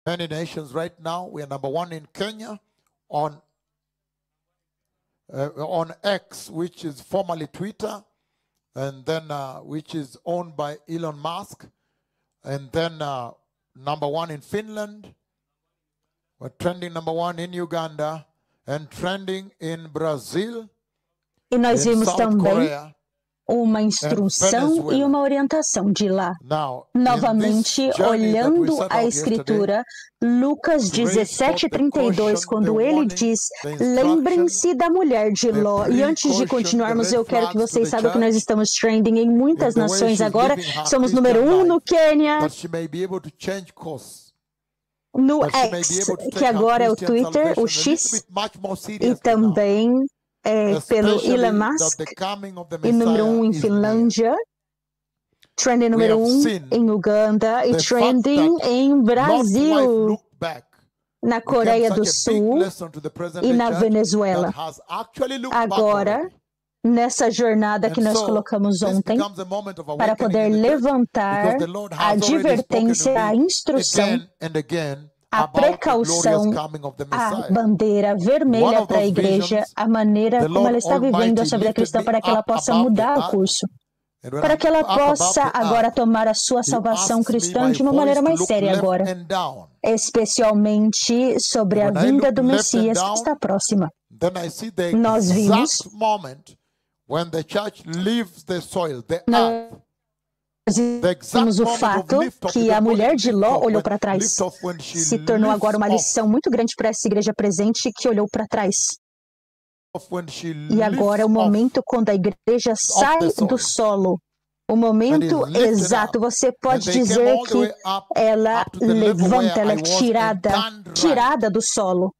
many nations right now. We are number one in Kenya on X, which is formerly Twitter, and then which is owned by Elon Musk, and then number one in Finland. We're trending number one in Uganda and trending in Brazil. E nós in vimos South também Korea. uma instrução Venezuela. e uma orientação de lá. Now, in Novamente, this journey that we olhando set a out Escritura, Lucas yesterday, 17:32, quando ele diz: lembrem-se da mulher de Ló. E antes de continuarmos, eu quero que vocês saibam que nós estamos trending em muitas nações agora. Somos número 1 no Quênia, that she may be able to change course, no that she may be X, able to que take her agora é o Christian Twitter, salvation o a little X, bit much more e seriously now. também pelo Especially Elon that Musk, the coming of the e número 1 em Messiah is near. Finlândia, trending We número have 1 seen em Uganda e the fact trending that em Lot's wife Brasil, looked back, na became Coreia such do a big Sul lesson to the present e day na church Venezuela. that has actually looked back Agora, already. nessa jornada que And nós so, colocamos this ontem, becomes a moment of para awakening poder in the church, levantar because the Lord a has already spoken advertência, to a me instrução, again and again a about the glorious precaução, coming of the a Messiah. bandeira One vermelha of para a those igreja, visions, a maneira the como Lord ela está vivendo a Almighty sua vida lifted cristã me para que ela up possa above the mudar o earth. curso, And when para I'm que ela up above possa the agora earth, tomar a sua He salvação asks me cristã by de uma voice maneira to mais look séria left agora, and down. especialmente sobre And a when I vinda look do left and Messias que down, está próxima. then I see the Nós vimos, exact moment when the church leaves the soil, the nós earth. The exact vimos o moment of fato lift-off. que We a can call mulher it de Ló lift-off, olhou when para trás. lift-off when she Se tornou agora uma lifts lição muito grande para essa igreja presente que olhou para trás. off, when she E agora é o lifts off momento quando a igreja sai the do soil. solo. O momento And is lifted exato, up. você And pode they came dizer all the que way ela up to the level where levanta, ela I é was and tirada, turned right. tirada do solo.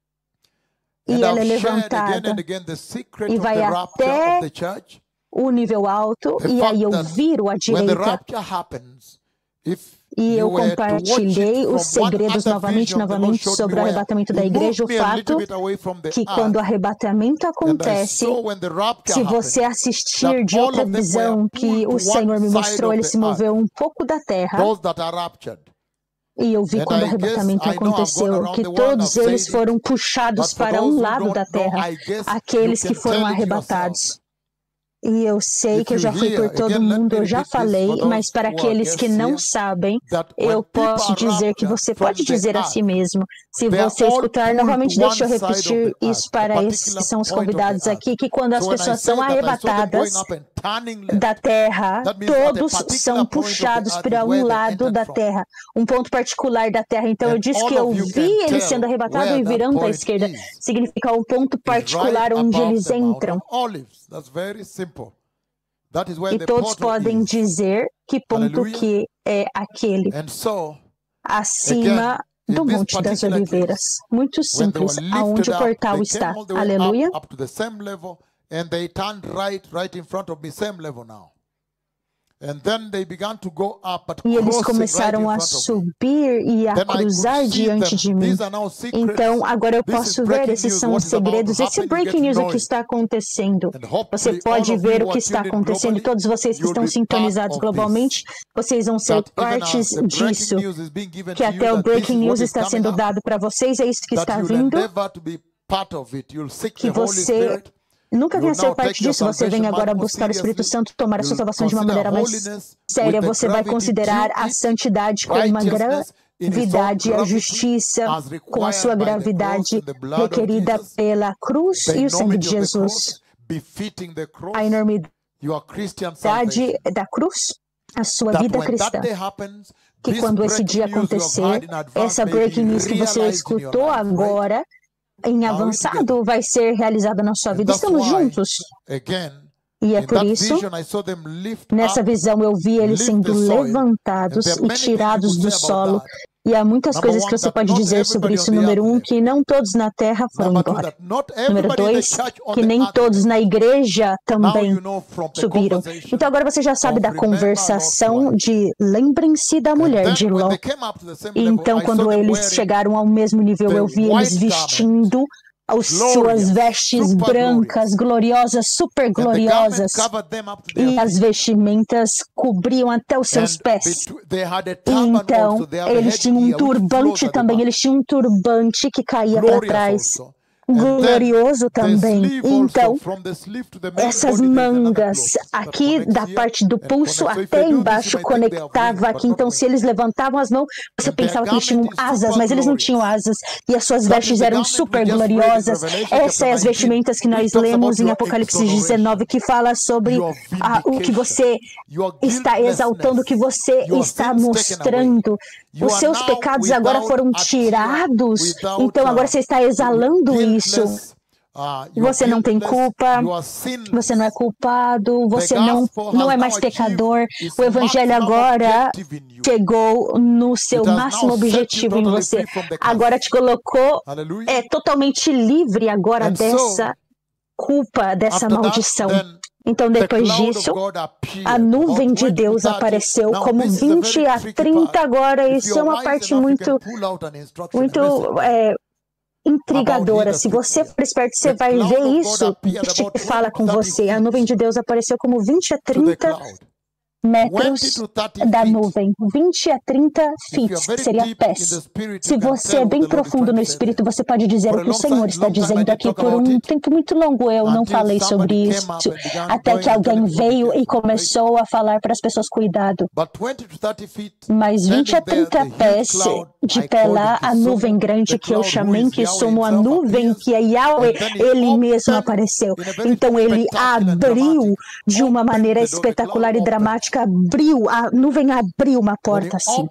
E And ela é I've shared again levantada and again the secret e of vai the rapture até of the church. o nível alto, The e fact aí eu that viro à when the direita. rapture happens, if E you eu were to watch compartilhei it os from one segredos other novamente vision, the Lord showed me sobre o where arrebatamento da He igreja, o moved me a little fato bit away from the que quando o earth. arrebatamento And I acontece, saw when the rapture se você happened, assistir that de all outra of them were visão que pulled o to Senhor one me side mostrou, of ele the se moveu earth. um pouco da terra, Those that are raptured. e eu vi And quando o I guess, arrebatamento I know I've gone aconteceu, around que the world, I've todos eles said foram it, puxados but for para those um who lado da don't know, terra, I guess you aqueles que can foram tell it arrebatados. yourself. E eu sei If que eu you já fui por hear, todo again, let mundo, me eu já repeat this falei, for mas those para who are aqueles que guests não here, sabem, that when eu people posso are dizer que raptured você from pode the dizer a si earth, mesmo. Se they are você all escutar pulled novamente, to one deixa eu side of repetir the isso earth, a para esses que particular são os point of the convidados earth. aqui, que quando as So when I pessoas são say that I saw them arrebatadas going up and turning da left, terra, that means at a todos particular são point of the puxados earth para is um where they lado entered da from. terra, um ponto particular da terra. Então eu And disse que all eu of you vi can eles sendo tell arrebatados where e that virando à point esquerda. is. Significa um ponto It's right particular onde above eles the Mount entram. of Olives. That's very simple. That is where E the todos portal podem is. dizer que ponto Hallelujah. que é aquele, And so, acima again, do in this Monte das particular Oliveiras. case, Muito when they were simples, lifted aonde o up, portal they está. came all the way Aleluia. up to the same level, and they turned right in front of me, same level now. And then they began to go up, but E eles crossing right in começaram a front of me. subir e a Then I could cruzar see diante them. de mim. These are now secrets. Então, agora eu This is posso ver, breaking esses news. são What os is about to segredos. Esse happen, you get breaking to news, o know que it. está acontecendo. And Você hopefully all pode of ver you o who que are está tuned in acontecendo. globally, Todos vocês que you'll estão be part sintonizados of globalmente, this. vocês vão ser That even as partes the breaking disso. news is being given Que to you, até o that this breaking is news what is está coming sendo up, dado para vocês, é isso que that está you'll vindo. endeavor to be part of it. You'll seek Que the Holy você Spirit. nunca You will venha ser now parte take your disso. Você vem salvation agora much more buscar o Espírito seriously. Santo, tomar a sua You'll salvação de uma consider maneira mais holiness séria. with the Você vai gravity considerar due a it, santidade com uma righteousness in its own gravidade e a gravity, justiça as com a sua required by the cross gravidade and the blood of requerida Jesus, pela cruz the e o sangue de enormity of the Jesus. cross, befitting the A cross, enormidade your Christian salvation. da cruz, a sua That vida when that cristã. day happens, Que this quando esse breaking dia news you have acontecer, heard in advance essa may be breaking news que você realized in your escutou life, right? agora, em Are we avançado, together? vai ser realizada na sua And vida. that's Estamos why, juntos. again, E é in por that isso, vision, I saw them lift nessa up, visão, eu vi eles lift sendo the soil. And levantados there are e many things you tirados could do say about solo. that. E há muitas Number coisas que one, você that pode not dizer sobre everybody isso. on the Número earth um, left. que não todos na terra foram Number two, embora. that not Número everybody in the dois, church on que the nem earth todos left. na igreja Now também you know from the subiram. conversation Então agora você já sabe of da remember Lot's conversação wife. de lembrem-se da And mulher then de when Ló. they came up to the same E level, então, I saw quando them eles wearing chegaram ao mesmo nível, the eu vi eles white garment, vestindo as suas vestes brancas, gloriosas, super gloriosas, e as vestimentas cobriam até os seus pés. Então, eles tinham um turbante também, eles tinham um turbante que caía para trás. Glorioso também. Então, essas mangas aqui da parte do pulso até embaixo conectava aqui. Então, se eles levantavam as mãos, você pensava que eles tinham asas, mas eles não tinham asas. E as suas vestes eram super gloriosas. Essas são as vestimentas que nós lemos em Apocalipse 19, que fala sobre o que você está exaltando, o que você está mostrando. Os seus pecados agora foram tirados, então agora você está exalando isso. Você não tem culpa, você não é culpado, você não é mais pecador. O Evangelho agora chegou no seu máximo objetivo em você. Agora te colocou totalmente livre agora dessa culpa, dessa maldição. Então, depois disso, a nuvem de Deus apareceu como 20 a 30 agora. Isso é uma parte muito intrigadora. Se você for esperto, você vai ver isso. Que fala com você. A nuvem de Deus apareceu como 20 a 30 metros da nuvem, 20 a 30 feet, seria pés. Se você é bem profundo no Espírito, você pode dizer o que o Senhor está dizendo aqui. Por um tempo muito longo eu não falei sobre isso, até que alguém veio e começou a falar para as pessoas, cuidado. Mas 20 a 30 pés de pé lá, a nuvem grande que eu chamei, que somos a nuvem que é Yahweh, ele mesmo apareceu. Então ele abriu de uma maneira espetacular e dramática. A nuvem abriu uma porta assim.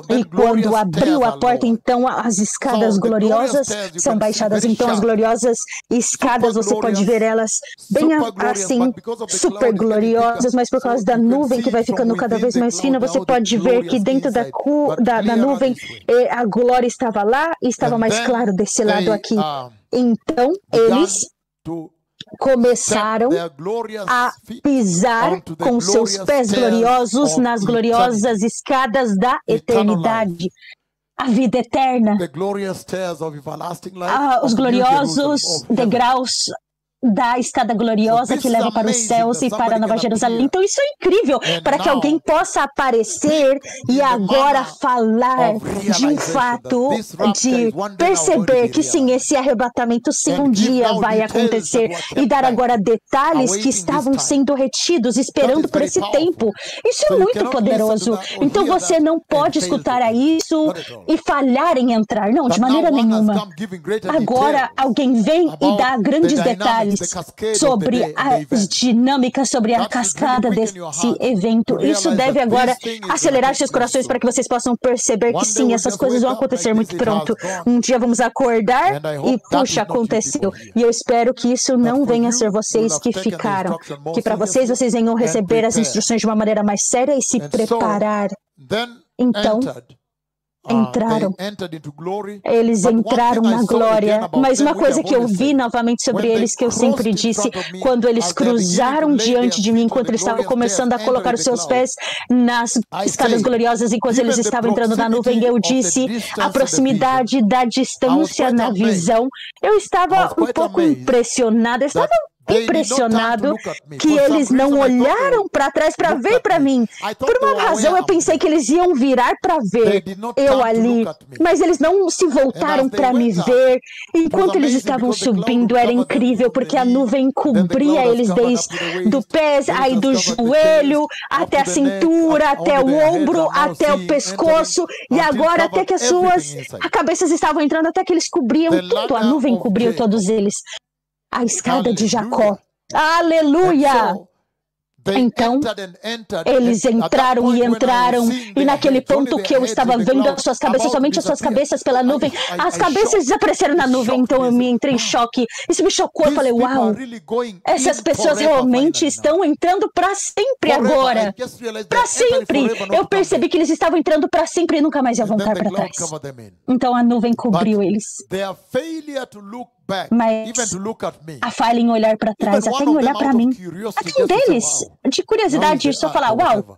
E quando abriu a porta, então as escadas gloriosas são baixadas. Então as gloriosas escadas, você pode ver elas bem assim, super gloriosas, mas por causa da nuvem que vai ficando cada vez mais fina, você pode ver que dentro da nuvem a glória estava lá e estava mais claro desse lado aqui. Então eles começaram a pisar com seus pés gloriosos nas gloriosas escadas da eternidade, a vida eterna, os gloriosos degraus da escada gloriosa que leva para os céus e para a Nova Jerusalém. Então isso é incrível, para que alguém possa aparecer e agora falar de um fato, de perceber que sim, esse arrebatamento sim um dia vai acontecer e dar agora detalhes que estavam sendo retidos, esperando por esse tempo. Isso é muito poderoso. Então você não pode escutar isso e falhar em entrar. Não, de maneira nenhuma. Agora alguém vem e dá grandes detalhes sobre as dinâmicas, sobre a cascada desse evento. Isso deve agora acelerar seus corações para que vocês possam perceber que sim, essas coisas vão acontecer muito pronto. Um dia vamos acordar e puxa, aconteceu. E eu espero que isso não venha a ser vocês que ficaram, que para vocês venham receber as instruções de uma maneira mais séria e se preparar. Então entraram. Eles entraram na glória. Mas uma coisa que eu vi novamente sobre eles, que eu sempre disse, quando eles cruzaram diante de mim, enquanto eles estavam começando a colocar os seus pés nas escadas gloriosas, enquanto eles estavam entrando na nuvem, eu disse a proximidade da distância na visão. Eu estava um pouco impressionada. Eu estava impressionado que eles não olharam para trás para ver para mim. Por uma razão, eu pensei que eles iam virar para ver eu ali, mas eles não se voltaram para me ver. Enquanto eles estavam subindo, era incrível, porque a nuvem cobria eles desde do pé, aí do joelho, até a cintura, até o ombro, até o pescoço, e agora até que as suas cabeças estavam entrando, até que eles cobriam tudo. A nuvem cobriu todos eles. A escada de Jacó. Aleluia! Então, eles entraram e entraram, e naquele ponto que eu estava vendo as suas cabeças, somente as suas cabeças pela nuvem, as cabeças desapareceram na nuvem, então eu me entrei em choque. Isso me chocou, eu falei, uau, essas pessoas realmente estão entrando para sempre agora. Para sempre! Eu percebi que eles estavam entrando para sempre e nunca mais iam voltar para trás. Então a nuvem cobriu eles. Mas a falha em olhar para trás, até em olhar para mim. Até um deles, de curiosidade, só falar, uau,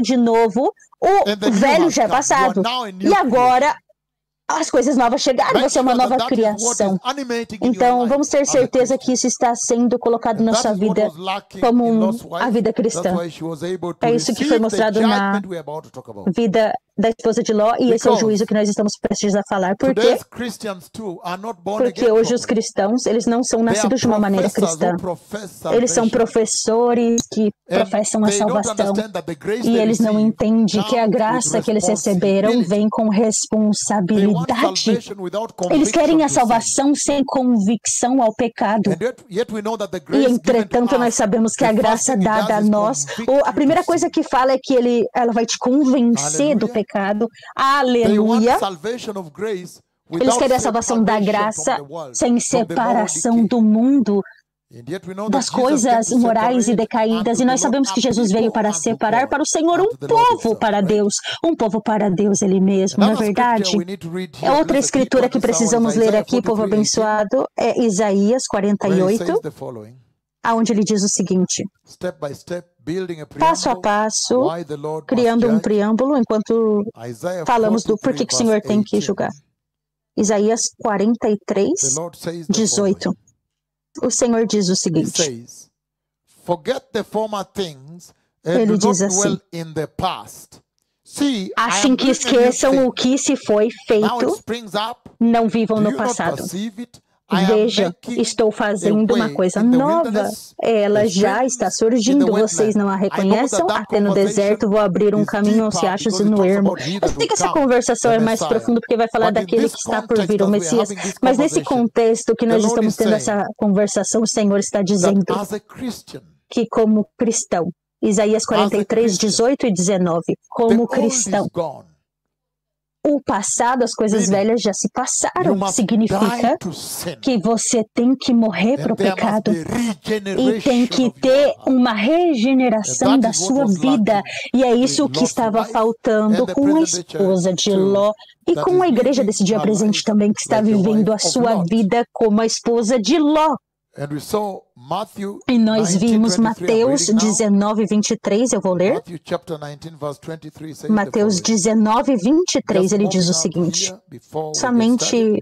nascimento de novo, o velho já é passado. E agora as coisas novas chegaram, você é uma nova criação. Então, vamos ter certeza que isso está sendo colocado na sua vida como a vida cristã. É isso que foi mostrado na vida da esposa de Ló, e esse é o juízo que nós estamos prestes a falar. Por quê? Porque hoje os cristãos, eles não são nascidos de uma maneira cristã. Eles são professores que professam a salvação, e eles não entendem que a graça que eles receberam vem com responsabilidade. Eles querem a salvação sem convicção ao pecado. E, entretanto, nós sabemos que a graça dada a nós, a primeira coisa que fala é que ela vai te convencer do pecado. Aleluia. Eles querem a salvação da graça sem separação do mundo, das coisas imorais e decaídas. E nós sabemos que Jesus veio para separar para o Senhor um povo para Deus Ele mesmo, não é verdade? É outra escritura que precisamos ler aqui, povo abençoado, é Isaías 48, aonde ele diz o seguinte: passo a passo, criando um preâmbulo, enquanto falamos do porquê que o Senhor tem que julgar. Isaías 43, 18. O Senhor diz o seguinte. Ele diz assim: assim que esqueçam o que se foi feito, não vivam no passado. Veja, estou fazendo uma coisa nova. Ela já está surgindo. Vocês não a reconhecem? Até no deserto vou abrir um caminho aos riachos e no ermo. Eu sei que essa conversação é mais profunda porque vai falar daquele que está por vir, o Messias. Mas nesse contexto que nós estamos tendo essa conversação, o Senhor está dizendo que como cristão, Isaías 43, 18 e 19, como cristão, o passado, as coisas velhas já se passaram. Significa que você tem que morrer para o pecado e tem que ter uma regeneração da sua vida. E é isso que estava faltando com a esposa de Ló e com a igreja desse dia presente também, que está vivendo a sua vida como a esposa de Ló. E nós vimos Mateus 19, 23, eu vou ler. Mateus 19, 23, ele diz o seguinte, somente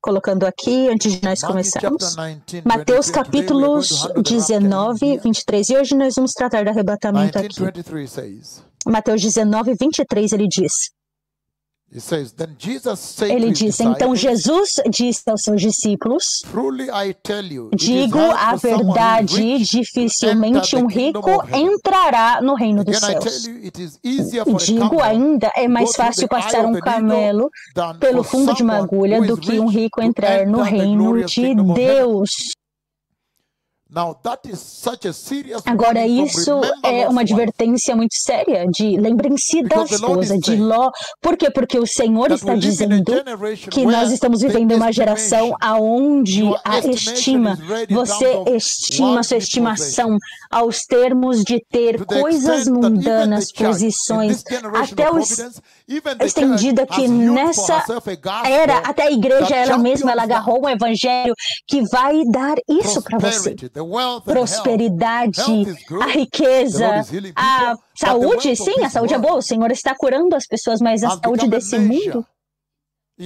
colocando aqui, antes de nós começarmos. Mateus capítulos 19, 23, e hoje nós vamos tratar do arrebatamento aqui. Mateus 19, 23, ele diz. Ele diz, então Jesus disse aos seus discípulos, digo a verdade, dificilmente um rico entrará no reino dos céus. Digo ainda, é mais fácil passar um camelo pelo fundo de uma agulha do que um rico entrar no reino de Deus. Agora, isso é uma advertência muito séria de lembrem-se da esposa de Ló. Por quê? Porque o Senhor está dizendo que nós estamos vivendo uma geração onde a estima, você estima sua estimação aos termos de ter coisas mundanas, posições, até estendida que nessa era, até a igreja ela mesma, ela agarrou um evangelho que vai dar isso para você. Prosperidade, a riqueza, a saúde, sim, a saúde é boa, o Senhor está curando as pessoas, mas a saúde desse mundo,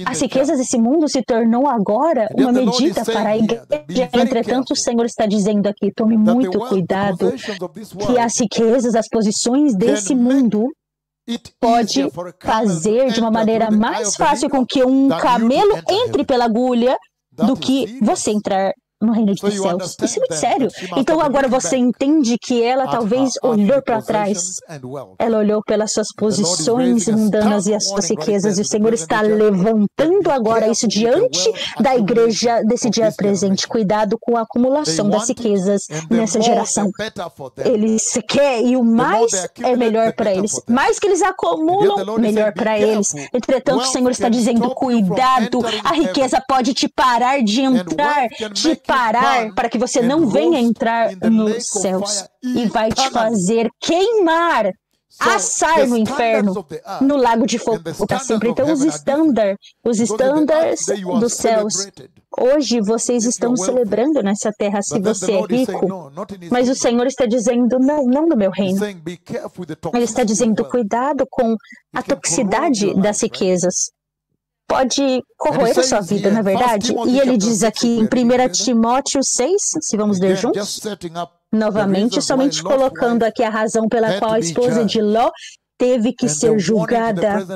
as riquezas desse mundo se tornou agora uma medida para a igreja. Entretanto, o Senhor está dizendo aqui, tome muito cuidado, que as riquezas, as posições desse mundo pode fazer de uma maneira mais fácil com que um camelo entre pela agulha do que você entrar no reino dos céus. Isso é muito sério. Então agora você entende que ela talvez olhou para trás. Ela olhou pelas suas posições mundanas e as suas riquezas. E o Senhor está levantando agora isso diante da igreja desse dia presente. Cuidado com a acumulação das riquezas nessa geração. Eles querem, e o mais é melhor para eles. Mais que eles acumulam, melhor para eles. Entretanto, o Senhor está dizendo, cuidado, a riqueza pode te parar de entrar, te parar para que você não venha entrar nos céus e vai te fazer queimar, assar no inferno, no lago de fogo para sempre. Então os estándares dos céus, hoje vocês estão celebrando nessa terra se você é rico, mas o Senhor está dizendo, não no meu reino. Ele está dizendo, cuidado com a toxicidade das riquezas. Pode corroer a sua vida, na verdade. E ele diz aqui em 1 Timóteo 6, se vamos ler juntos, novamente, somente colocando aqui a razão pela qual a esposa de Ló teve que ser julgada.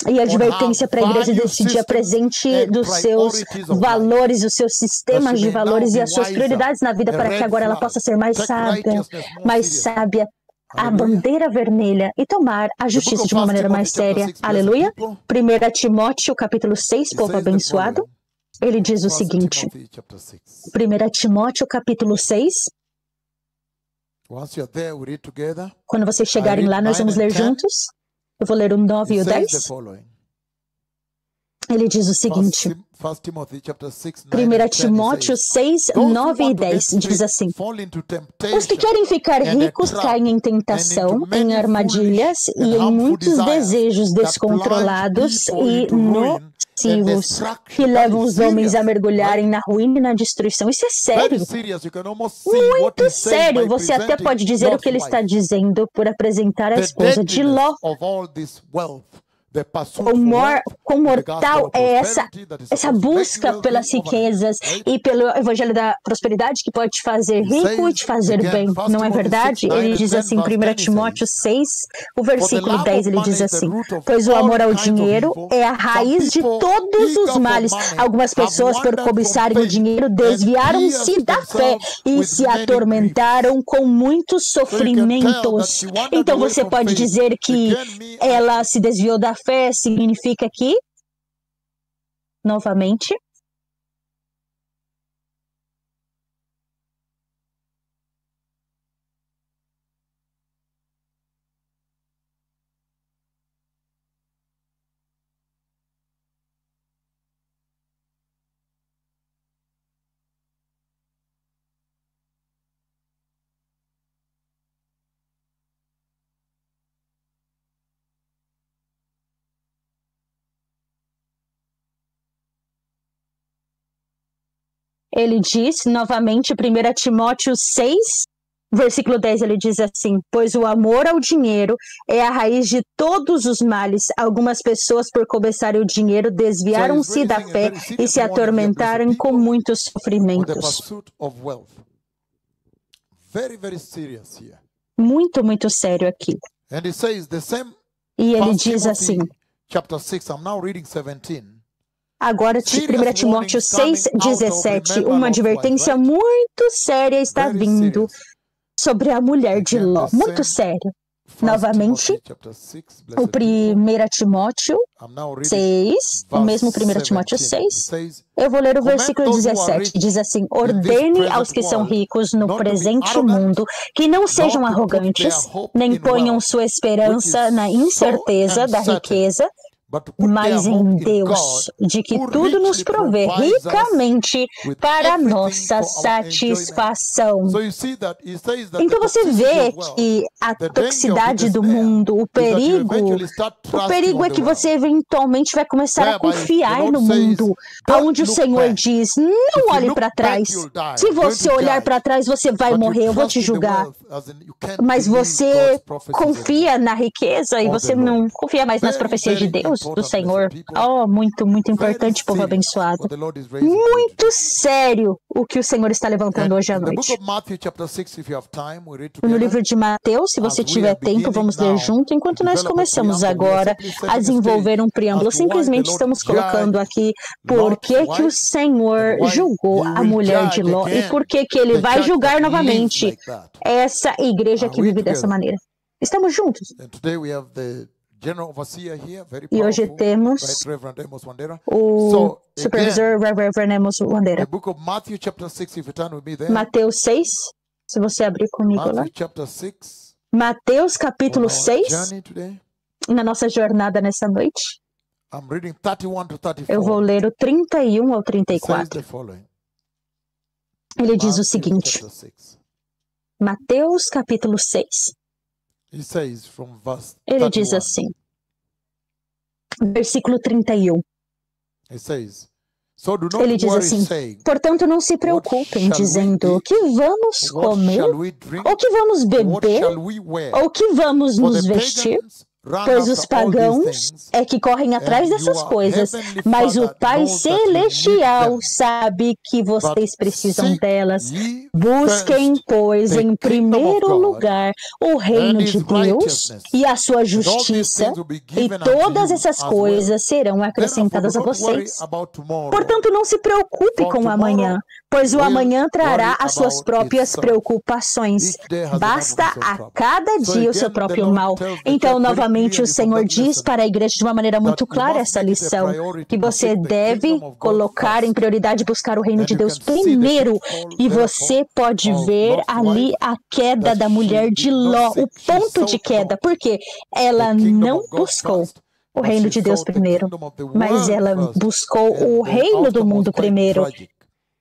E a advertência para a igreja desse dia presente dos seus valores, os seus sistemas de valores e as suas prioridades na vida, para que agora ela possa ser mais sábia, a bandeira vermelha e tomar a justiça de uma maneira mais séria. Aleluia. 1 Timóteo, capítulo 6, povo abençoado. Ele diz o seguinte, 1 Timóteo, capítulo 6. Quando vocês chegarem lá, nós vamos ler juntos. Eu vou ler o 9 e o 10. Ele diz o seguinte, 1 Timóteo 6, 9 e 10, diz assim: os que querem ficar ricos caem em tentação, em armadilhas e em muitos desejos descontrolados e nocivos, que levam os homens a mergulharem na ruína e na destruição. Isso é sério, muito sério. Você até pode dizer o que ele está dizendo por apresentar a esposa de Ló. Quão mortal é essa busca pelas riquezas e pelo evangelho da prosperidade que pode te fazer rico e te fazer bem, não é verdade? Ele diz assim, 1 Timóteo 6, o versículo 10, ele diz assim: pois o amor ao dinheiro é a raiz de todos os males. Algumas pessoas, por cobiçarem o dinheiro, desviaram-se da fé e se atormentaram com muitos sofrimentos. Então você pode dizer que ela se desviou da fé, significa que, novamente, ele diz, novamente, 1 Timóteo 6, versículo 10, ele diz assim: pois o amor ao dinheiro é a raiz de todos os males. Algumas pessoas, por cobiçarem o dinheiro, desviaram-se da fé e se atormentaram com muitos sofrimentos. Muito, muito sério aqui. E ele diz assim, agora, 1 Timóteo 6, 17, uma advertência muito séria está vindo sobre a mulher de Ló. Muito sério. Novamente, o 1 Timóteo 6, o mesmo 1 Timóteo 6, eu vou ler o versículo 17, diz assim: ordene aos que são ricos no presente mundo que não sejam arrogantes, nem ponham sua esperança na incerteza da riqueza, mas em Deus, de que tudo nos provê ricamente para nossa satisfação. Então você vê que a toxicidade do mundo, o perigo é que você eventualmente vai começar a confiar no mundo, onde o Senhor diz, não olhe para trás. Se você olhar para trás, você vai morrer, eu vou te julgar. Mas você confia na riqueza e você não confia mais nas profecias de Deus, do Senhor. Oh, muito, muito importante, povo abençoado. Muito sério o que o Senhor está levantando hoje à noite. No livro de Mateus, se você tiver tempo, vamos ler junto, enquanto nós começamos agora a desenvolver um preâmbulo. Simplesmente estamos colocando aqui por que o Senhor julgou a mulher de Ló e por que ele vai julgar novamente essa igreja que vive dessa maneira. Estamos juntos. E hoje temos o supervisor Reverend Amos Wandeira. Mateus 6, se você abrir comigo lá. Mateus capítulo 6, na nossa jornada nessa noite. Eu vou ler o 31 ao 34. Ele diz o seguinte, Mateus capítulo 6. Ele diz assim, versículo 31. Ele diz assim, portanto não se preocupem dizendo o que vamos comer, ou que vamos beber, ou que vamos nos vestir, Pois os pagãos é que correm atrás dessas coisas, mas o Pai Celestial sabe que vocês precisam delas. Busquem, pois, em primeiro lugar o reino de Deus e a sua justiça, e todas essas coisas serão acrescentadas a vocês. Portanto, não se preocupe com o amanhã, pois o amanhã trará as suas próprias preocupações. Basta a cada dia o seu próprio mal. Então, novamente, o Senhor diz para a igreja de uma maneira muito clara essa lição, que você deve colocar em prioridade buscar o reino de Deus primeiro, e você pode ver ali a queda da mulher de Ló, o ponto de queda, porque ela não buscou o reino de Deus primeiro, mas ela buscou o reino do mundo primeiro.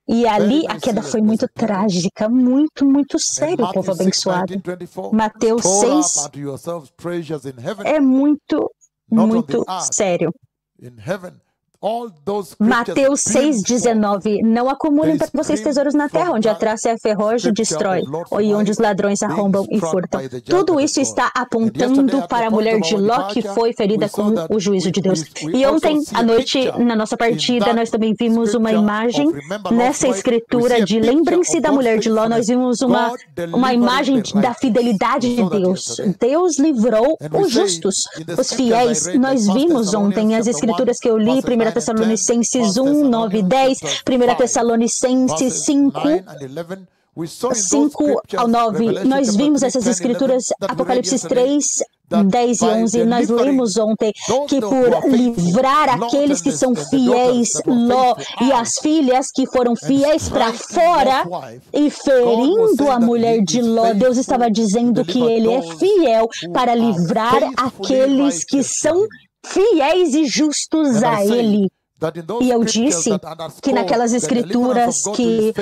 E ali a queda foi muito trágica, muito, muito sério, povo abençoado. Mateus 6 é muito, muito sério. Mateus 6,19. Não acumulem para vocês tesouros na terra, onde a traça e a ferrugem destrói, e onde os ladrões arrombam e furtam. Tudo isso está apontando para a mulher de Ló, que foi ferida com o juízo de Deus. E ontem, à noite, na nossa partida, nós também vimos uma imagem nessa escritura de lembrem-se da mulher de Ló. Nós vimos uma imagem da fidelidade de Deus. Deus livrou os justos, os fiéis. Nós vimos ontem as escrituras que eu li, 1 Tessalonicenses 1, 9 e 10, 1 Tessalonicenses 5, 5 ao 9. Nós vimos essas escrituras, Apocalipse 3, 10 e 11. Nós lemos ontem que por livrar aqueles que são fiéis, Ló e as filhas que foram fiéis para fora, e ferindo a mulher de Ló, Deus estava dizendo que ele é fiel para livrar aqueles que são fiéis e justos a Ele. E eu disse que naquelas escrituras que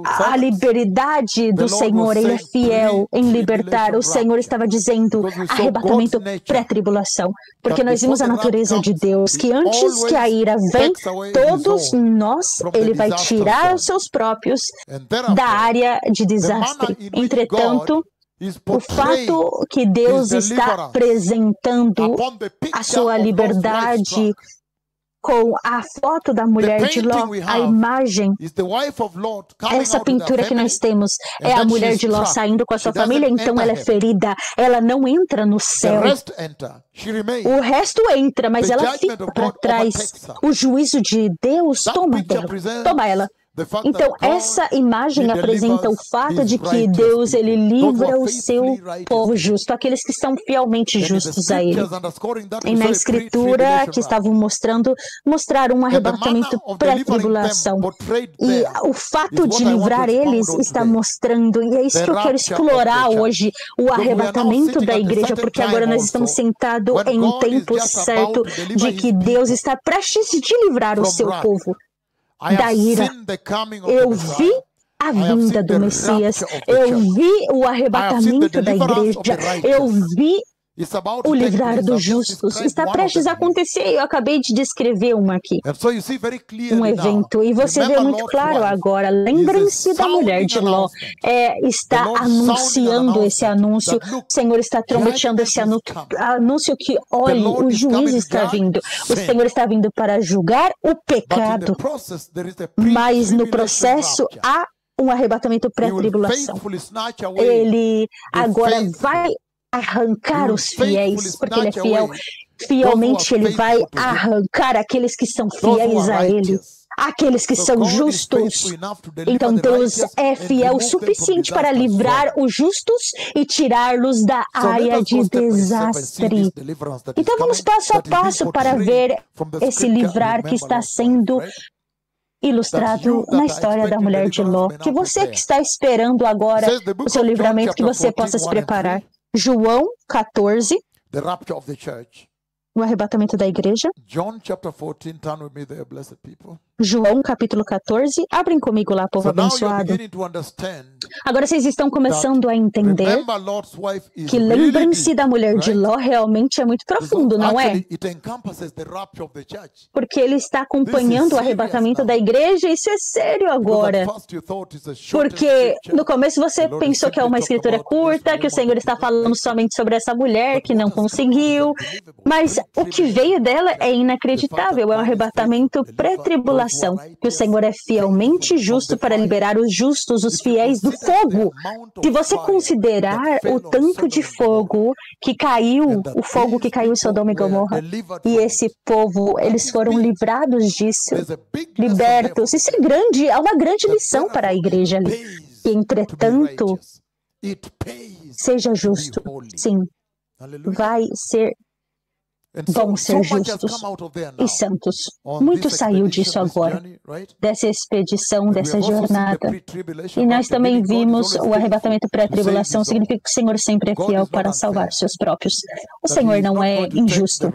a liberdade do Senhor, Ele é fiel em libertar. O Senhor estava dizendo arrebatamento pré-tribulação, porque nós vimos a natureza de Deus, que antes que a ira vem, todos nós, Ele vai tirar os seus próprios da área de desastre. Entretanto, o fato que Deus está apresentando a sua liberdade com a foto da mulher de Ló, a imagem, essa pintura que nós temos é a mulher de Ló saindo com a sua família, então ela é ferida, ela não entra no céu. O resto entra, mas ela fica para trás. O juízo de Deus toma ela. Então, essa imagem apresenta o fato de que Deus, Ele livra o seu povo justo, aqueles que são fielmente justos a Ele. E na escritura que estavam mostraram um arrebatamento pré-tribulação. E o fato de livrar eles está mostrando, e é isso que eu quero explorar hoje, o arrebatamento da igreja, porque agora nós estamos sentados em um tempo certo de que Deus está prestes de livrar o seu povo da ira. Eu vi a vinda do Messias, eu vi o arrebatamento da igreja, eu vi o livrar dos justos. Está prestes a acontecer. Eu acabei de descrever uma aqui, um evento, e você vê muito claro agora. Lembrem-se da mulher de Ló. Está anunciando esse anúncio. O Senhor está trombeteando esse anúncio que, olhe, o juiz está vindo. O Senhor está vindo para julgar o pecado. Mas no processo há um arrebatamento pré-tribulação. Ele agora vai arrancar os fiéis, porque Ele é fiel. Fielmente Ele vai arrancar aqueles que são fiéis a Ele, aqueles que são justos. Então Deus é fiel o suficiente para livrar os justos e tirá-los da área de desastre. Então vamos passo a passo para ver esse livrar que está sendo ilustrado na história da mulher de Ló. Que você que está esperando agora o seu livramento, que você possa se preparar. João 14, o arrebatamento da igreja. John chapter 14, turn with me there, blessed people. João capítulo 14. Abrem comigo lá, povo abençoado. Agora vocês estão começando a entender que lembrem-se da mulher de Ló realmente é muito profundo, não é? Porque ele está acompanhando o arrebatamento da igreja, isso é sério agora. Porque no começo você pensou que é uma escritura curta, que o Senhor está falando somente sobre essa mulher que não conseguiu, mas o que veio dela é inacreditável, é um arrebatamento pré-tribulação. Que o Senhor é fielmente justo para liberar os justos, os fiéis do fogo. Se você considerar o tanto de fogo que caiu, o fogo que caiu em Sodoma e Gomorra, e esse povo, eles foram livrados disso, libertos. Isso é grande, é uma grande lição para a igreja ali. E, entretanto, seja justo. Sim, vai ser bom ser justos e santos. Muito saiu disso agora, dessa expedição, dessa jornada. E nós também vimos o arrebatamento pré-tribulação, significa que o Senhor sempre é fiel para salvar seus próprios. O Senhor não é injusto.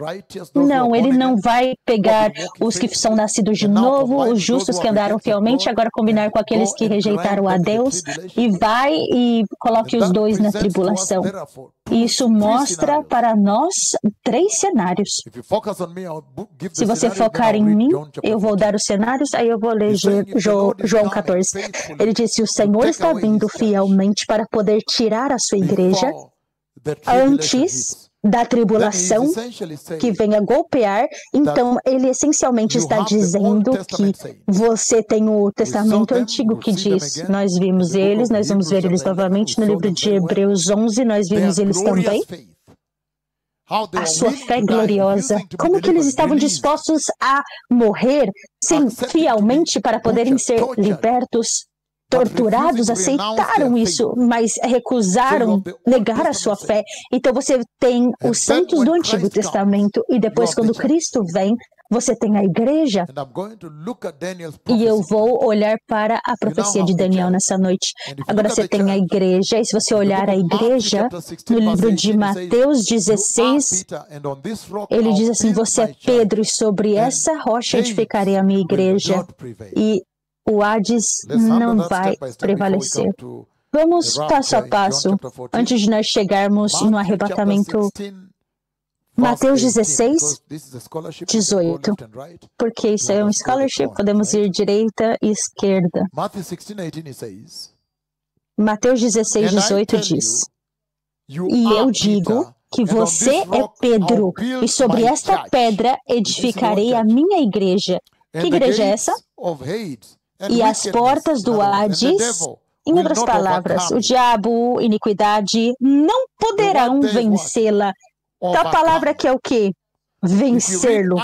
Não, Ele não vai pegar os que são nascidos de novo, os justos que andaram fielmente, agora combinar com aqueles que rejeitaram a Deus, e vai e coloque os dois na tribulação. Isso mostra para nós 3 cenários. Se você focar em mim, eu vou dar os cenários, aí eu vou ler João 14. Ele disse, o Senhor está vindo fielmente para poder tirar a sua igreja antes da tribulação que venha golpear. Então, ele essencialmente está dizendo que você tem o Testamento Antigo que diz, nós vimos eles, nós vamos ver eles novamente no livro de Hebreus 11, nós vimos eles também. A sua fé gloriosa, como que eles estavam dispostos a morrer, sim, fielmente para poderem ser libertos, torturados, aceitaram isso, mas recusaram negar a sua fé. Então você tem os santos do Antigo Testamento e depois quando Cristo vem, você tem a igreja. E eu vou olhar para a profecia de Daniel nessa noite. Agora você tem a igreja, e se você olhar a igreja, no livro de Mateus 16, ele diz assim, você é Pedro, e sobre essa rocha edificarei a minha igreja, e o Hades não vai prevalecer. Vamos passo a passo, antes de nós chegarmos no arrebatamento. Mateus 16, 18, porque isso é um scholarship, podemos ir direita e esquerda. Mateus 16, 18 diz, e eu digo que você é Pedro, e sobre esta pedra edificarei a minha igreja. Que igreja é essa? E as portas do Hades, em outras palavras, o diabo, iniquidade, não poderão vencê-la. Então a palavra que é o quê? Vencê-lo.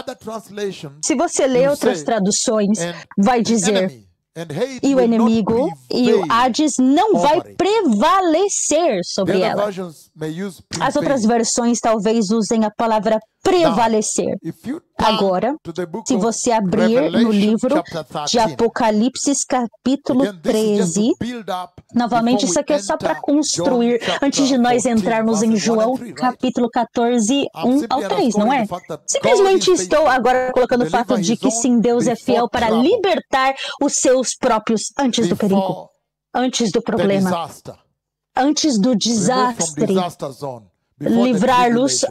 Se você lê outras traduções, vai dizer, e o inimigo e o Hades não vai prevalecer sobre ela. As outras versões talvez usem a palavra prevalecer. Agora, se você abrir no livro de Apocalipse, capítulo 13, novamente isso aqui é só para construir, antes de nós entrarmos em João, capítulo 14, 1 ao 3, não é? Simplesmente estou agora colocando o fato de que sim, Deus é fiel para libertar os seus próprios antes do perigo, antes do problema, antes do desastre. Livrá-los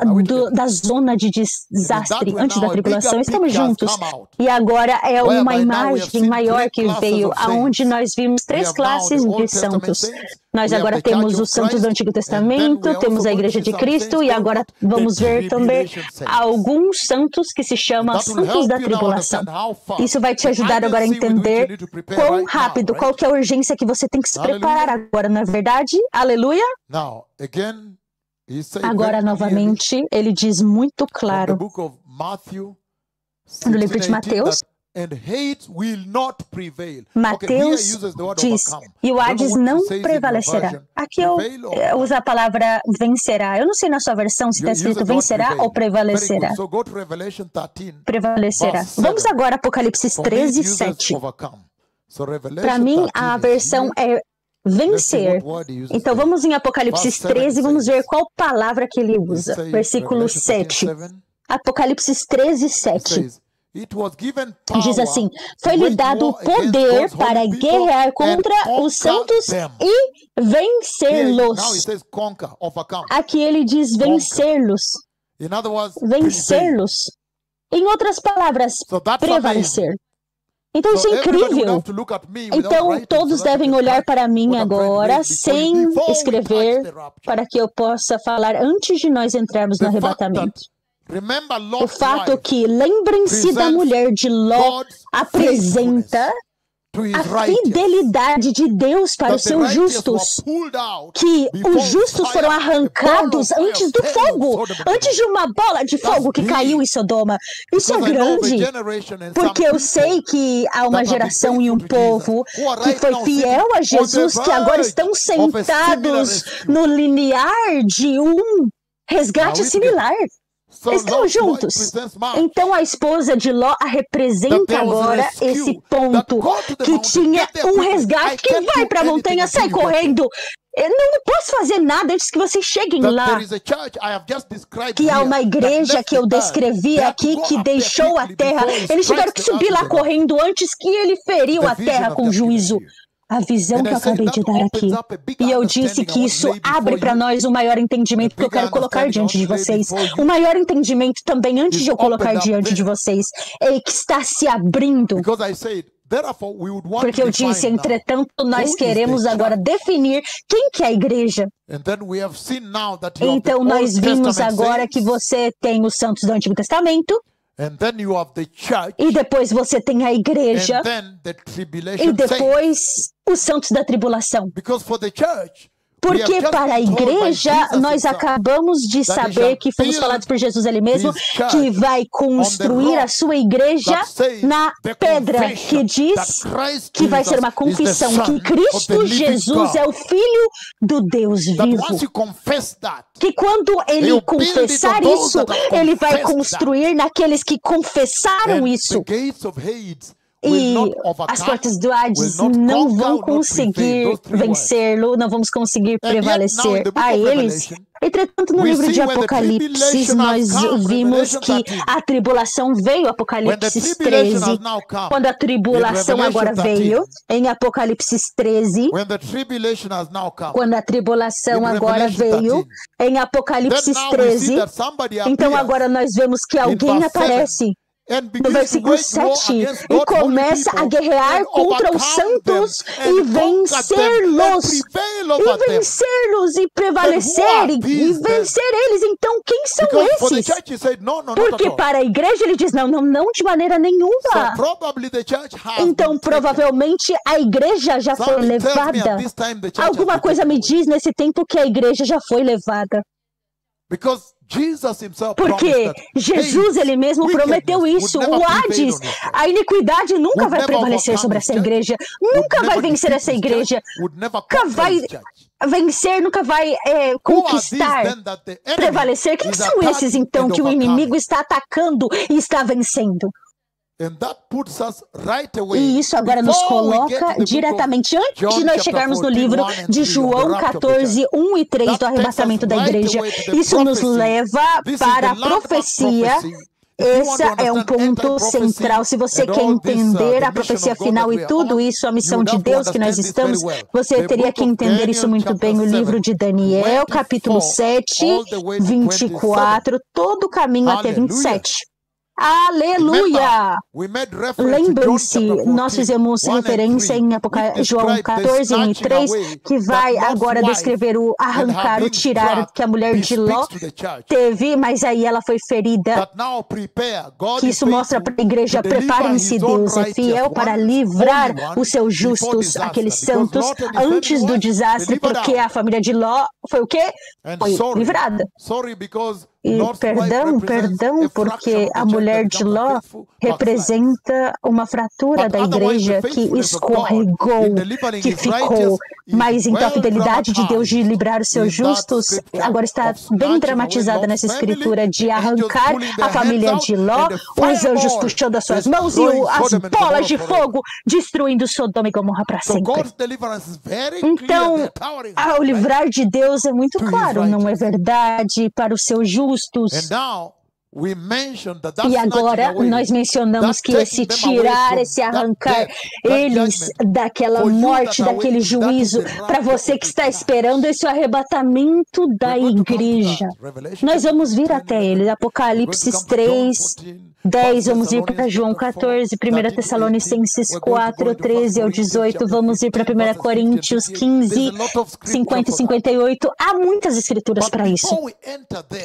da zona de desastre antes da tribulação. Estamos juntos. E agora é uma imagem maior que veio, aonde nós vimos 3 classes de santos. Nós agora temos os santos do Antigo Testamento, temos a Igreja de Cristo e agora vamos ver também alguns santos que se chamam santos da tribulação. Isso vai te ajudar agora a entender quão rápido, qual que é a urgência que você tem que se preparar agora, não é verdade? Aleluia! Agora, novamente, ele diz muito claro no livro de Mateus. Mateus diz, e o Hades não prevalecerá. Aqui eu uso a palavra vencerá. Eu não sei na sua versão se está escrito vencerá ou prevalecerá. Prevalecerá. Vamos agora a Apocalipse 13, 7. Para mim, a versão é vencer. Então vamos em Apocalipse 13 e vamos ver qual palavra que ele usa. Versículo 7. Apocalipse 13, 7. Diz assim, foi-lhe dado o poder para guerrear contra os santos e vencê-los. Aqui ele diz vencê-los. Vencê-los. Em outras palavras, prevalecer. Então isso é incrível. Então todos devem olhar para mim agora, sem escrever, para que eu possa falar antes de nós entrarmos no arrebatamento. O fato que, lembrem-se da mulher de Ló, apresenta a fidelidade de Deus para os seus justos, que os justos foram arrancados antes do fogo, antes de uma bola de fogo que caiu em Sodoma. Isso é grande, porque eu sei que há uma geração e um povo que foi fiel a Jesus, que agora estão sentados no limiar de um resgate similar. Estão juntos. Então a esposa de Ló a representa agora esse ponto, que tinha um resgate que vai para a montanha, sai correndo. Eu não posso fazer nada antes que vocês cheguem lá. Que há uma igreja que eu descrevi aqui que deixou a terra. Eles tiveram que subir lá correndo antes que ele feriu a terra com juízo. A visão que eu acabei de dar aqui. E eu disse que isso abre para nós o maior entendimento que eu quero colocar diante de vocês. O maior entendimento também, antes de eu colocar diante de vocês, é que está se abrindo. Porque eu disse, entretanto, nós queremos agora definir quem que é a igreja. Então nós vimos agora que você tem os santos do Antigo Testamento. E depois você tem a igreja. E depois os santos da tribulação. Porque para a igreja, nós acabamos de saber que fomos falados por Jesus ele mesmo, que vai construir a sua igreja na pedra, que diz que vai ser uma confissão, que Cristo Jesus é o Filho do Deus vivo. Que quando ele confessar isso, ele vai construir naqueles que confessaram isso. E as portas do Hades não vão conseguir vencê-lo, não vamos conseguir prevalecer a eles. Entretanto, no livro de Apocalipse, nós vimos que a tribulação veio, Apocalipse 13. Quando a tribulação agora veio, em Apocalipse 13, quando a tribulação agora veio, em Apocalipse 13, então agora nós vemos que alguém aparece no versículo 7, e começa a guerrear contra os santos e vencê-los e prevalecer e vencer eles. Então, quem são esses? Porque para a igreja ele diz, não, de maneira nenhuma. Então, provavelmente, a igreja já foi levada. Alguma coisa me diz nesse tempo que a igreja já foi levada. Porque Jesus, ele mesmo prometeu isso. O Hades, a iniquidade nunca vai prevalecer sobre essa igreja. Nunca vai vencer essa igreja. Nunca vai vencer, nunca vai conquistar, prevalecer. Quem são esses, então, que o inimigo está atacando e está vencendo? E isso agora nos coloca diretamente antes de nós chegarmos no livro de João 14, 1 e 3 do arrebatamento da igreja. Isso nos leva para a profecia. Esse é um ponto central. Se você quer entender a profecia final e tudo isso, a missão de Deus que nós estamos, você teria que entender isso muito bem. O livro de Daniel, capítulo 7, 24, todo o caminho até 27. Aleluia! Lembrem-se, nós fizemos referência em João 14, 1 e 3, que vai agora descrever o arrancar, o tirar que a mulher de Ló teve, mas aí ela foi ferida. Que isso mostra para a igreja, preparem-se, Deus é fiel para livrar os seus justos, aqueles santos, antes do desastre, porque a família de Ló foi o quê? Foi livrada. E perdão, porque a mulher de Ló representa uma fratura da igreja que escorregou, que ficou. Mas então a fidelidade de Deus de livrar os seus justos agora está bem dramatizada nessa escritura de arrancar a família de Ló, os anjos puxando as suas mãos e as bolas de fogo destruindo Sodoma e Gomorra para sempre. Então, ao livrar de Deus é muito claro, não é verdade? Para os seus justos. E agora nós mencionamos que esse tirar, esse arrancar eles daquela morte, daquele juízo, para você que está esperando esse arrebatamento da igreja. Nós vamos vir até ele. Apocalipse 3, 10, vamos ir para João 14, 1 Tessalonicenses 4, 13 ao 18, vamos ir para 1 Coríntios 15, 50 e 58. Há muitas escrituras para isso.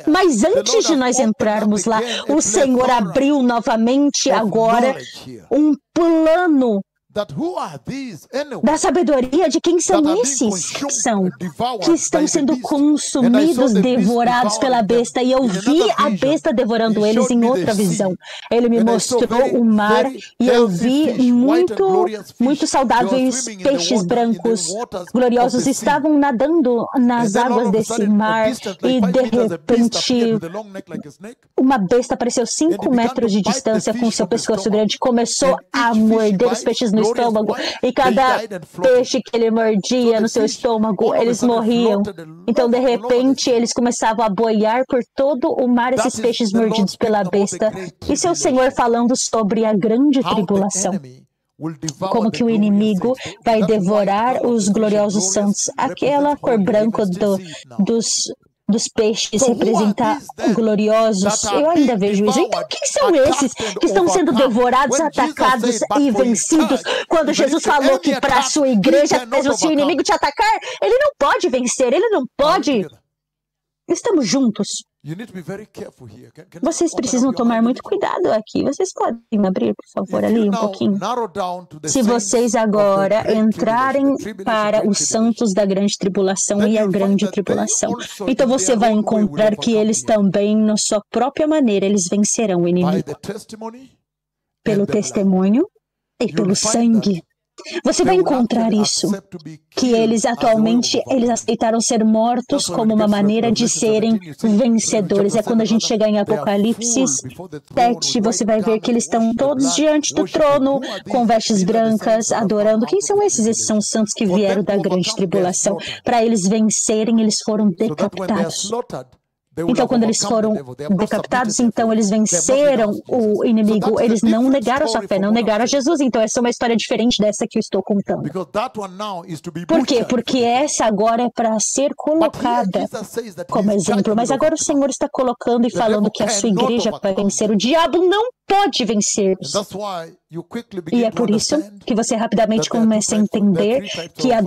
Mas antes de nós entrarmos lá, o Senhor abriu novamente agora um plano da sabedoria de quem são esses que estão sendo consumidos, devorados pela besta. E eu vi a besta devorando eles em outra visão. Ele me mostrou o mar e eu vi muito saudáveis peixes brancos, gloriosos, estavam nadando nas águas desse mar e de repente uma besta apareceu 5 metros de distância com seu pescoço grande, começou a morder os peixes no estômago, e cada peixe que ele mordia no seu estômago, eles morriam. Então, de repente, eles começavam a boiar por todo o mar, esses peixes mordidos pela besta. Isso é o Senhor falando sobre a grande tribulação. Como que o inimigo vai devorar os gloriosos santos. Aquela cor branca dos peixes representar gloriosos. Eu ainda vejo isso. Então, quem são esses que estão sendo devorados, atacados e vencidos? Quando Jesus falou que para a sua igreja, mesmo se o inimigo te atacar, ele não pode vencer, ele não pode. Estamos juntos. Vocês precisam tomar muito cuidado aqui. Vocês podem abrir, por favor, ali um pouquinho? Se vocês agora entrarem para os santos da grande tribulação e a grande tribulação, então você vai encontrar que eles também, na sua própria maneira, eles vencerão o inimigo. Pelo testemunho e pelo sangue. Você vai encontrar isso, que eles atualmente, eles aceitaram ser mortos como uma maneira de serem vencedores. É quando a gente chegar em Apocalipse 7, você vai ver que eles estão todos diante do trono, com vestes brancas, adorando. Quem são esses? Esses são os santos que vieram da grande tribulação. Para eles vencerem, eles foram decapitados. Então, quando eles foram decapitados, então eles venceram o inimigo. Eles não negaram sua fé, não negaram a Jesus. Então, essa é uma história diferente dessa que eu estou contando. Por quê? Porque essa agora é para ser colocada como exemplo. Mas agora o Senhor está colocando e falando que a sua igreja vai vencer. O diabo não pode vencer-nos. E é por isso que você rapidamente começa a entender que há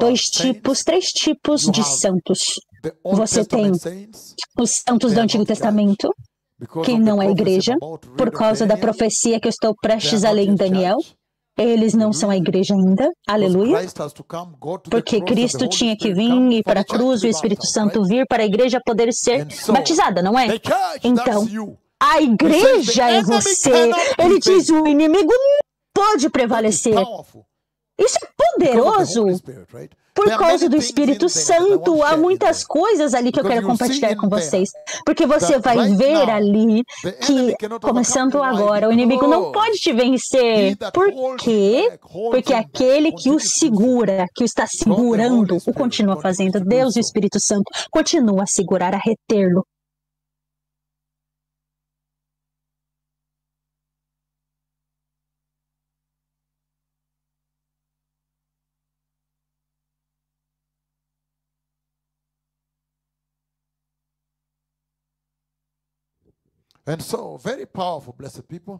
três tipos de santos. Você tem os santos do Antigo Testamento, que não é a igreja, por causa da profecia que eu estou prestes a ler em Daniel. Eles não são a igreja ainda, aleluia, porque Cristo tinha que vir e para a cruz, o Espírito Santo vir para a igreja poder ser batizada, não é? Então, a igreja é você. Ele diz, o inimigo não pode prevalecer. Isso é poderoso. Por causa do Espírito Santo, há muitas coisas ali que eu quero compartilhar com vocês. Porque você vai ver ali que, começando agora, o inimigo não pode te vencer. Por quê? Porque aquele que o segura, que o está segurando, o continua fazendo. Deus e o Espírito Santo continua a segurar, a retê-lo.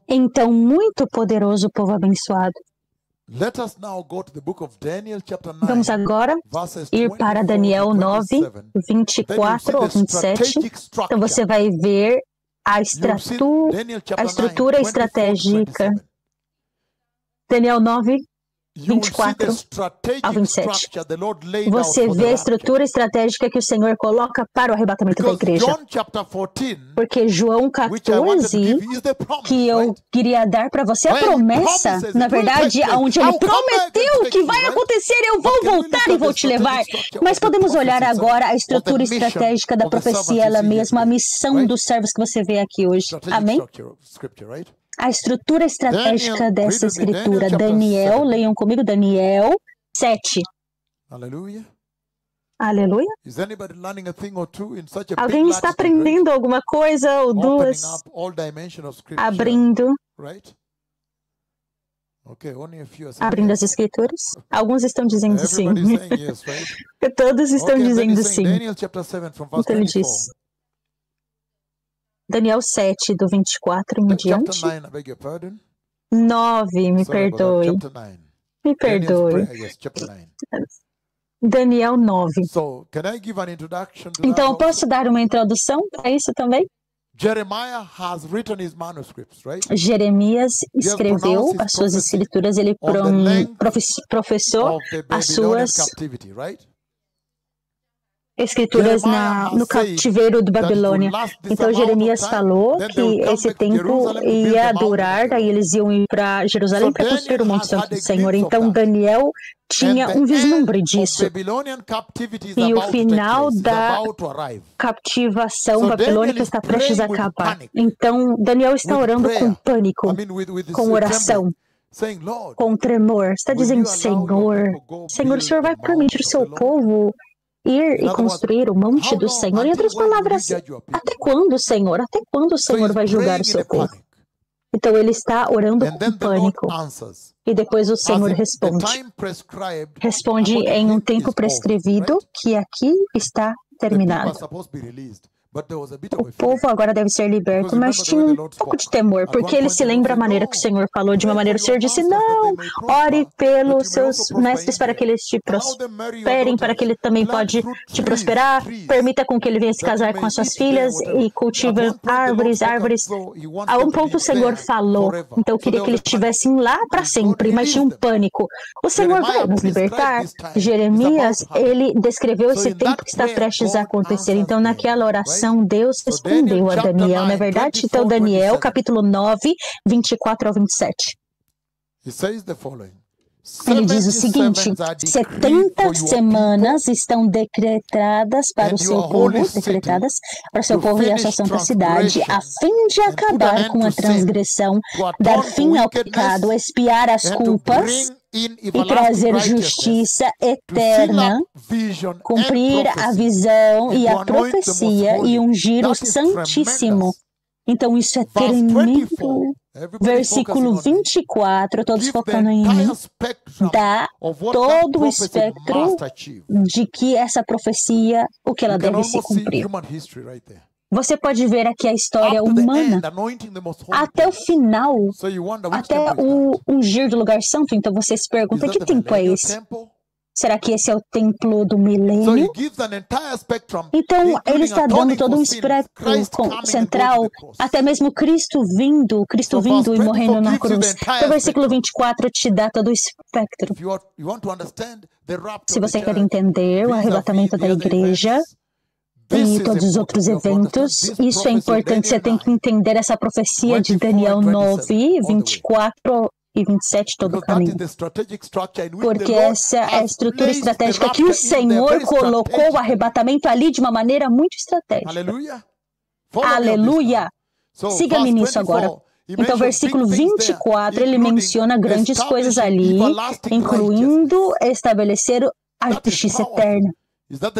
Então, muito poderoso, povo abençoado. Vamos agora ir para Daniel 9, 24 ou 27. Então, você vai ver a estrutura estratégica. Daniel 9, 24 ao 27. Você vê a estrutura estratégica que o Senhor coloca para o arrebatamento da igreja. Porque João 14, que eu queria dar para você, a promessa, na verdade, onde ele prometeu que vai acontecer, eu vou voltar e vou te levar. Mas podemos olhar agora a estrutura estratégica da profecia, ela mesma, a missão dos servos que você vê aqui hoje. Amém? A estrutura estratégica dessa escritura. Daniel, leiam comigo, Daniel 7. Aleluia. Aleluia. Is anybody learning a thing or two in such a Alguém big está latitude, right? aprendendo alguma coisa ou duas, Opening up all dimension of scripture, abrindo right? Okay, only a few are saying as yes. escrituras? Alguns estão dizendo sim. Everybody's saying yes, right? Todos estão Okay, and then dizendo he's saying sim. Daniel chapter 7 from verse Então ele 24. diz, Daniel 7, do 24 em Chapter diante. 9, I beg your pardon. 9, me Sorry about that. perdoe. Chapter 9. Me Daniel's perdoe. prayer, yes, chapter 9. Daniel 9. So, can I give an introduction to Então, eu that posso also? dar uma introdução para isso também? Jeremiah has written his manuscripts, right? Jeremias escreveu as suas escrituras, ele professou Of the as Babylonian suas captivity, right? escrituras no cativeiro de Babilônia. Então Jeremias falou que esse tempo ia durar, daí eles iam ir para Jerusalém para construir o Monte Santo do Senhor. Então Daniel tinha um vislumbre disso. E o final da captivação babilônica está prestes a acabar. Então Daniel está orando com pânico, com oração, com tremor. Está dizendo, Senhor, o Senhor vai permitir o seu povo ir e construir o monte do Senhor? Em outras palavras, até quando, Senhor? Até quando o Senhor vai julgar o seu povo? Então ele está orando com pânico. E depois o Senhor responde. Responde em um tempo prescrevido que aqui está terminado. O povo agora deve ser liberto, mas tinha um pouco de temor, porque ele se lembra a maneira que o Senhor falou. De uma maneira, o Senhor disse, não, ore pelos seus mestres para que eles te prosperem, para que ele também pode te prosperar. Permita com que ele venha se casar com as suas filhas e cultive árvores. A um ponto o Senhor falou, então eu queria que eles estivessem lá para sempre, mas tinha um pânico. O Senhor vai nos libertar? Jeremias, ele descreveu esse tempo que está prestes a acontecer. Então, naquela oração, Deus respondeu a Daniel, não é verdade? Então, Daniel, capítulo 9, 24 ao 27. Ele diz o seguinte, 70 semanas estão decretadas para o seu povo, e a sua santa cidade, a fim de acabar com a transgressão, dar fim ao pecado, expiar as culpas e trazer justiça eterna, cumprir a visão e a profecia e ungir o Santíssimo. Então isso é tremendo. Versículo 24, todos focando em mim, dá todo o espectro de que essa profecia, o que ela deve se cumprir. Você pode ver aqui a história humana até o final, até o ungir do lugar santo. Então você se pergunta, que tempo é esse? Será que esse é o templo do milênio? Então, ele está dando todo um espectro central, até mesmo Cristo vindo e morrendo na cruz. Então, o versículo 24 te dá todo o espectro. Se você quer entender o arrebatamento da igreja e todos os outros eventos, isso é importante, você tem que entender essa profecia de Daniel 9, 24 e 27, todo o caminho. Porque essa é a estrutura estratégica que o Senhor colocou o arrebatamento ali de uma maneira muito estratégica. Aleluia! Siga-me nisso agora. Então, versículo 24, ele menciona grandes coisas ali, incluindo estabelecer a justiça eterna.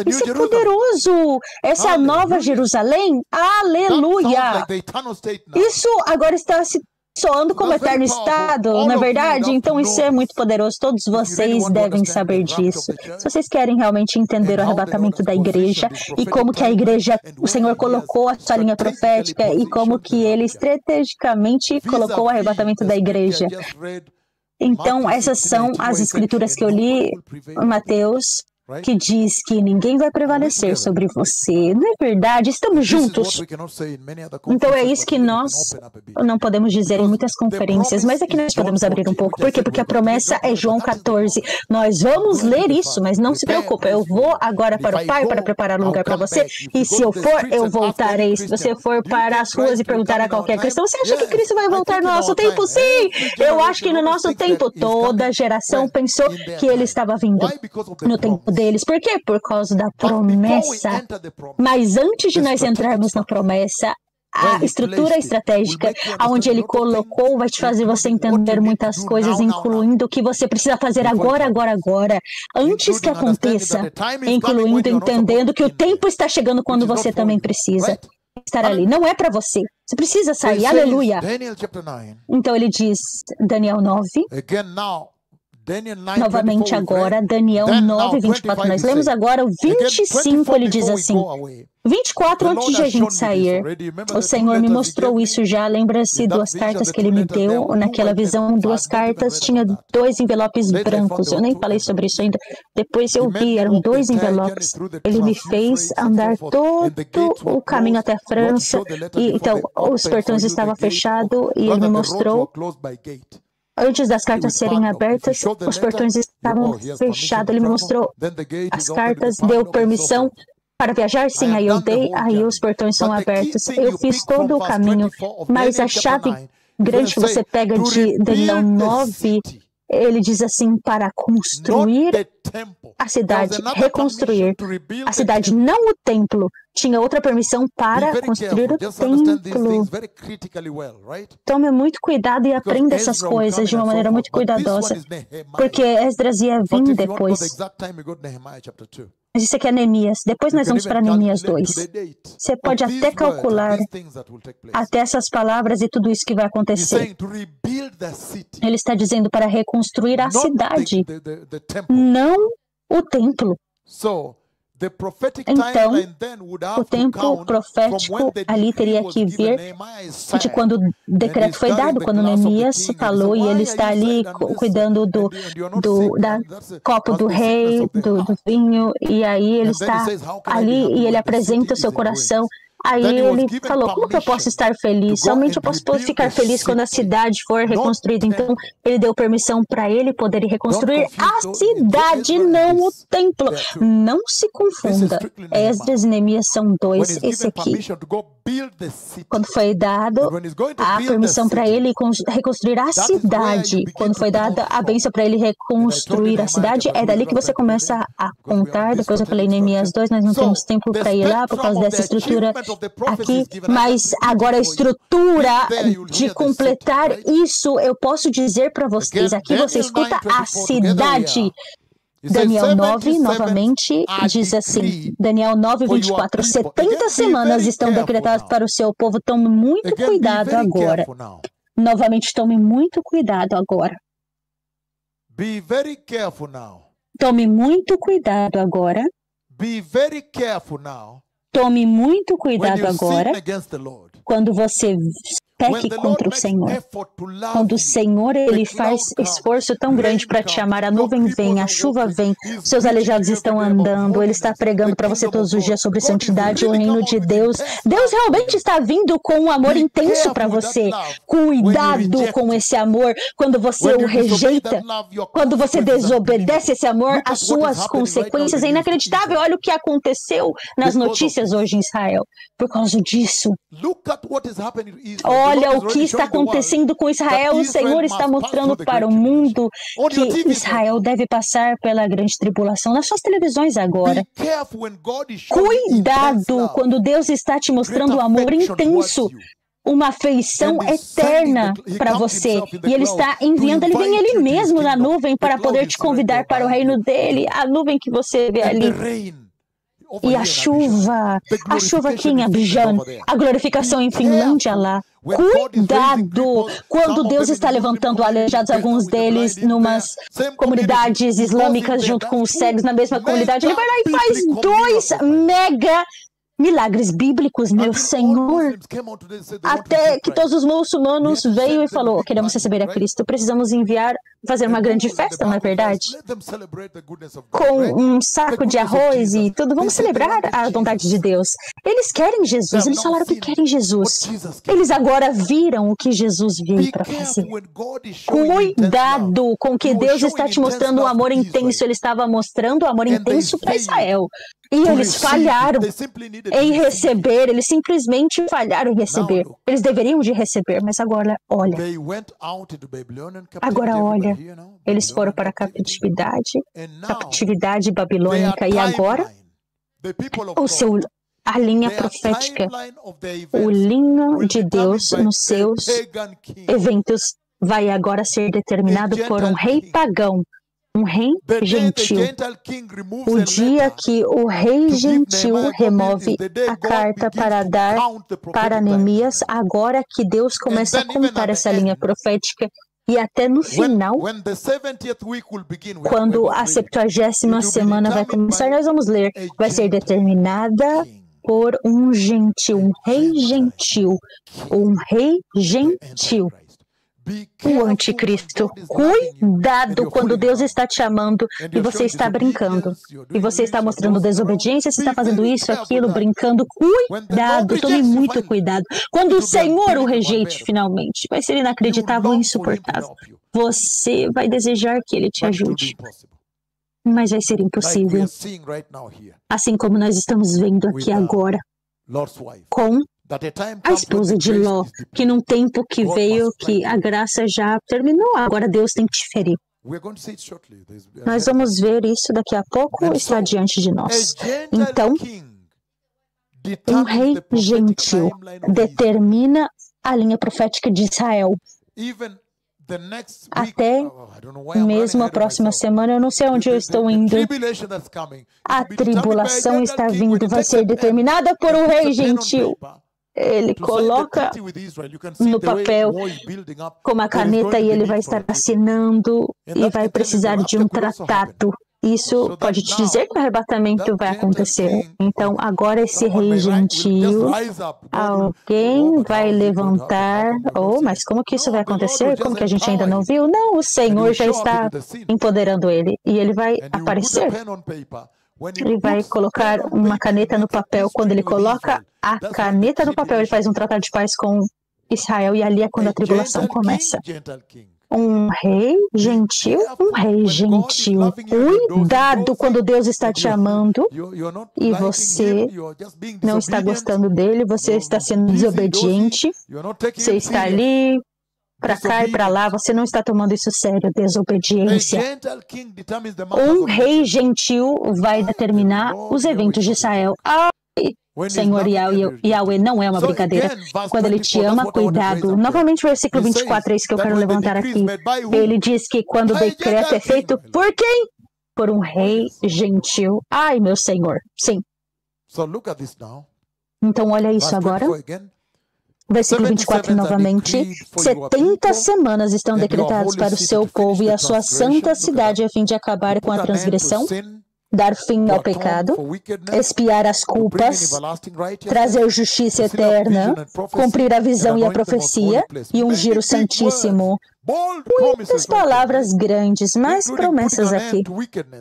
Isso é poderoso! Essa é a nova Jerusalém? Aleluia! Isso agora está se soando como eterno estado, não é verdade? Então isso é muito poderoso, todos vocês devem saber disso. Se vocês querem realmente entender o arrebatamento da igreja e como que a igreja, o Senhor colocou a sua linha profética e como que ele estrategicamente colocou o arrebatamento da igreja. Então essas são as escrituras que eu li, Mateus, que diz que ninguém vai prevalecer sobre você. Não é verdade? Estamos juntos. Então é isso que nós não podemos dizer em muitas conferências, mas aqui nós podemos abrir um pouco. Por quê? Porque a promessa é João 14. Nós vamos ler isso, mas não se preocupe. Eu vou agora para o Pai para preparar um lugar para você. E se eu for, eu voltarei. Se você for para as ruas e perguntar a qualquer cristão, você acha que Cristo vai voltar no nosso tempo? Sim! Eu acho que no nosso tempo, toda geração pensou que ele estava vindo no tempo deles. Por quê? Por causa da promessa. Mas antes de nós entrarmos na promessa, a estrutura estratégica aonde Ele colocou vai te fazer você entender muitas coisas, incluindo o que você precisa fazer agora, antes que aconteça, incluindo entendendo que o tempo está chegando quando você também precisa estar ali. Não é para você. Você precisa sair. Aleluia. Então ele diz, Daniel 9. Novamente agora, Daniel 9, 24. Nós lemos agora o 25, ele diz assim. 24, antes de a gente sair, o Senhor me mostrou isso já. Lembra-se das cartas que Ele me deu? Naquela visão, 2 cartas, tinha 2 envelopes brancos. Eu nem falei sobre isso ainda. Depois eu vi, eram 2 envelopes. Ele me fez andar todo o caminho até a França. E, então, os portões estavam fechados e Ele me mostrou. Antes das cartas serem abertas, os portões estavam fechados. Ele me mostrou as cartas, deu permissão para viajar? Sim, aí eu dei, aí os portões são abertos. Eu fiz todo o caminho, mas a chave grande que você pega de Daniel 9, ele diz assim, para construir a cidade, reconstruir a cidade, não o templo. Tinha outra permissão para construir o templo. Tome muito cuidado e aprenda essas coisas de uma maneira muito cuidadosa, porque Esdras ia vir depois. Mas isso aqui é Neemias. Depois nós vamos para Neemias 2. Você pode até calcular até essas palavras e tudo isso que vai acontecer. Ele está dizendo para reconstruir a cidade, não o templo. Então, o tempo profético ali teria que vir de quando o decreto foi dado, quando Neemias falou, e ele está ali cuidando do copo do rei, do vinho, e aí ele está ali e ele apresenta o seu coração. Aí ele falou, como que eu posso estar feliz? Somente eu posso ficar feliz quando a cidade for reconstruída. Então, ele deu permissão para ele poder reconstruir a cidade, não o templo. Não se confunda. Esdras e Neemias são 2. Esse aqui, quando foi dado a permissão para ele reconstruir a cidade, quando foi dada a bênção para ele reconstruir a cidade, é dali que você começa a contar. Depois eu falei Neemias 2, nós não temos tempo para ir lá por causa dessa estrutura aqui, mas agora a estrutura de completar isso, eu posso dizer para vocês, aqui você escuta a cidade. Daniel 9, novamente, diz assim, Daniel 9, 24, 70 semanas estão decretadas para o seu povo, tome muito cuidado agora. Novamente, tome muito cuidado agora. Tome muito cuidado agora. Tome muito cuidado agora quando você peque contra o Senhor. Quando o Senhor ele faz esforço tão grande para te amar, a nuvem vem, a chuva vem, seus aleijados estão andando, Ele está pregando para você todos os dias sobre santidade, o reino de Deus. Deus realmente está vindo com um amor intenso para você. Cuidado com esse amor. Quando você o rejeita, quando você desobedece esse amor, as suas consequências é inacreditável. Olha o que aconteceu nas notícias hoje em Israel por causa disso. Olha o que está acontecendo com Israel. O Senhor está mostrando para o mundo que Israel deve passar pela grande tribulação. Nas suas televisões agora. Cuidado quando Deus está te mostrando um amor intenso, uma afeição eterna para você. E Ele está enviando, Ele vem Ele mesmo na nuvem para poder te convidar para o reino dele. A nuvem que você vê ali. E a chuva aqui em Abidjan, a glorificação em Finlândia lá. Cuidado! Quando Deus está levantando aleijados, alguns deles numas comunidades islâmicas junto com os cegos na mesma comunidade, Ele vai lá e faz 2 mega milagres bíblicos, meu Senhor. Até que todos os muçulmanos veio e falou, queremos receber a Cristo, precisamos fazer uma grande festa, não é verdade? Com um saco de arroz e tudo, vamos celebrar a bondade de Deus. Eles querem Jesus, eles falaram que querem Jesus. Eles agora viram o que Jesus veio para fazer. Cuidado com que Deus está te mostrando um amor intenso. Ele estava mostrando um amor intenso para Israel. E eles falharam em receber, eles simplesmente falharam em receber. Eles deveriam de receber, mas agora, olha. Agora, olha, eles foram para a captividade babilônica, e agora a linha profética, o linho de Deus nos seus eventos vai agora ser determinado por um rei pagão, um rei gentil. O dia que o rei gentil remove a carta para dar para Neemias, agora que Deus começa a contar essa linha profética, e até no final, quando a 70ª semana vai começar, nós vamos ler, vai ser determinada por um gentil, um rei gentil, um rei gentil. O anticristo. Cuidado quando Deus está te amando e você está brincando. E você está mostrando desobediência, você está fazendo isso, aquilo, brincando. Cuidado, tome muito cuidado. Quando o Senhor o rejeite finalmente, vai ser inacreditável e insuportável. Você vai desejar que Ele te ajude, mas vai ser impossível. Assim como nós estamos vendo aqui agora, com a esposa de Ló, que num tempo que veio que a graça já terminou, agora Deus tem que te ferir. Nós vamos ver isso daqui a pouco, está diante de nós. Então, um rei gentil determina a linha profética de Israel. Até mesmo a próxima semana, eu não sei onde eu estou indo. A tribulação está vindo, vai ser determinada por um rei gentil. Ele coloca no papel com uma caneta e ele vai estar assinando e vai precisar de um tratado. Isso pode te dizer que o arrebatamento vai acontecer. Então, agora esse rei gentil, alguém vai levantar. Oh, mas como que isso vai acontecer? Como que a gente ainda não viu? Não, o Senhor já está empoderando ele e ele vai aparecer. Ele vai colocar uma caneta no papel. Quando ele coloca a caneta no papel, ele faz um tratado de paz com Israel e ali é quando a tribulação começa. Um rei gentil, um rei gentil. Cuidado quando Deus está te amando e você não está gostando dele, você está sendo desobediente, você está ali para cá e para lá, você não está tomando isso sério, desobediência. Um rei gentil vai determinar os eventos de Israel. Senhor Yahweh não é uma brincadeira. Quando Ele te ama, cuidado. Novamente, o versículo 24 é isso que eu quero levantar aqui. Ele diz que quando o decreto é feito, por quem? Por um rei gentil. Ai, meu Senhor. Sim. Então, olha isso agora. Versículo 24 novamente. 70 semanas estão decretadas para o seu povo e a sua santa cidade a fim de acabar com a transgressão, dar fim ao pecado, expiar as culpas, trazer justiça eterna, cumprir a visão e a profecia e ungir o Santíssimo. Muitas palavras grandes, mais promessas aqui,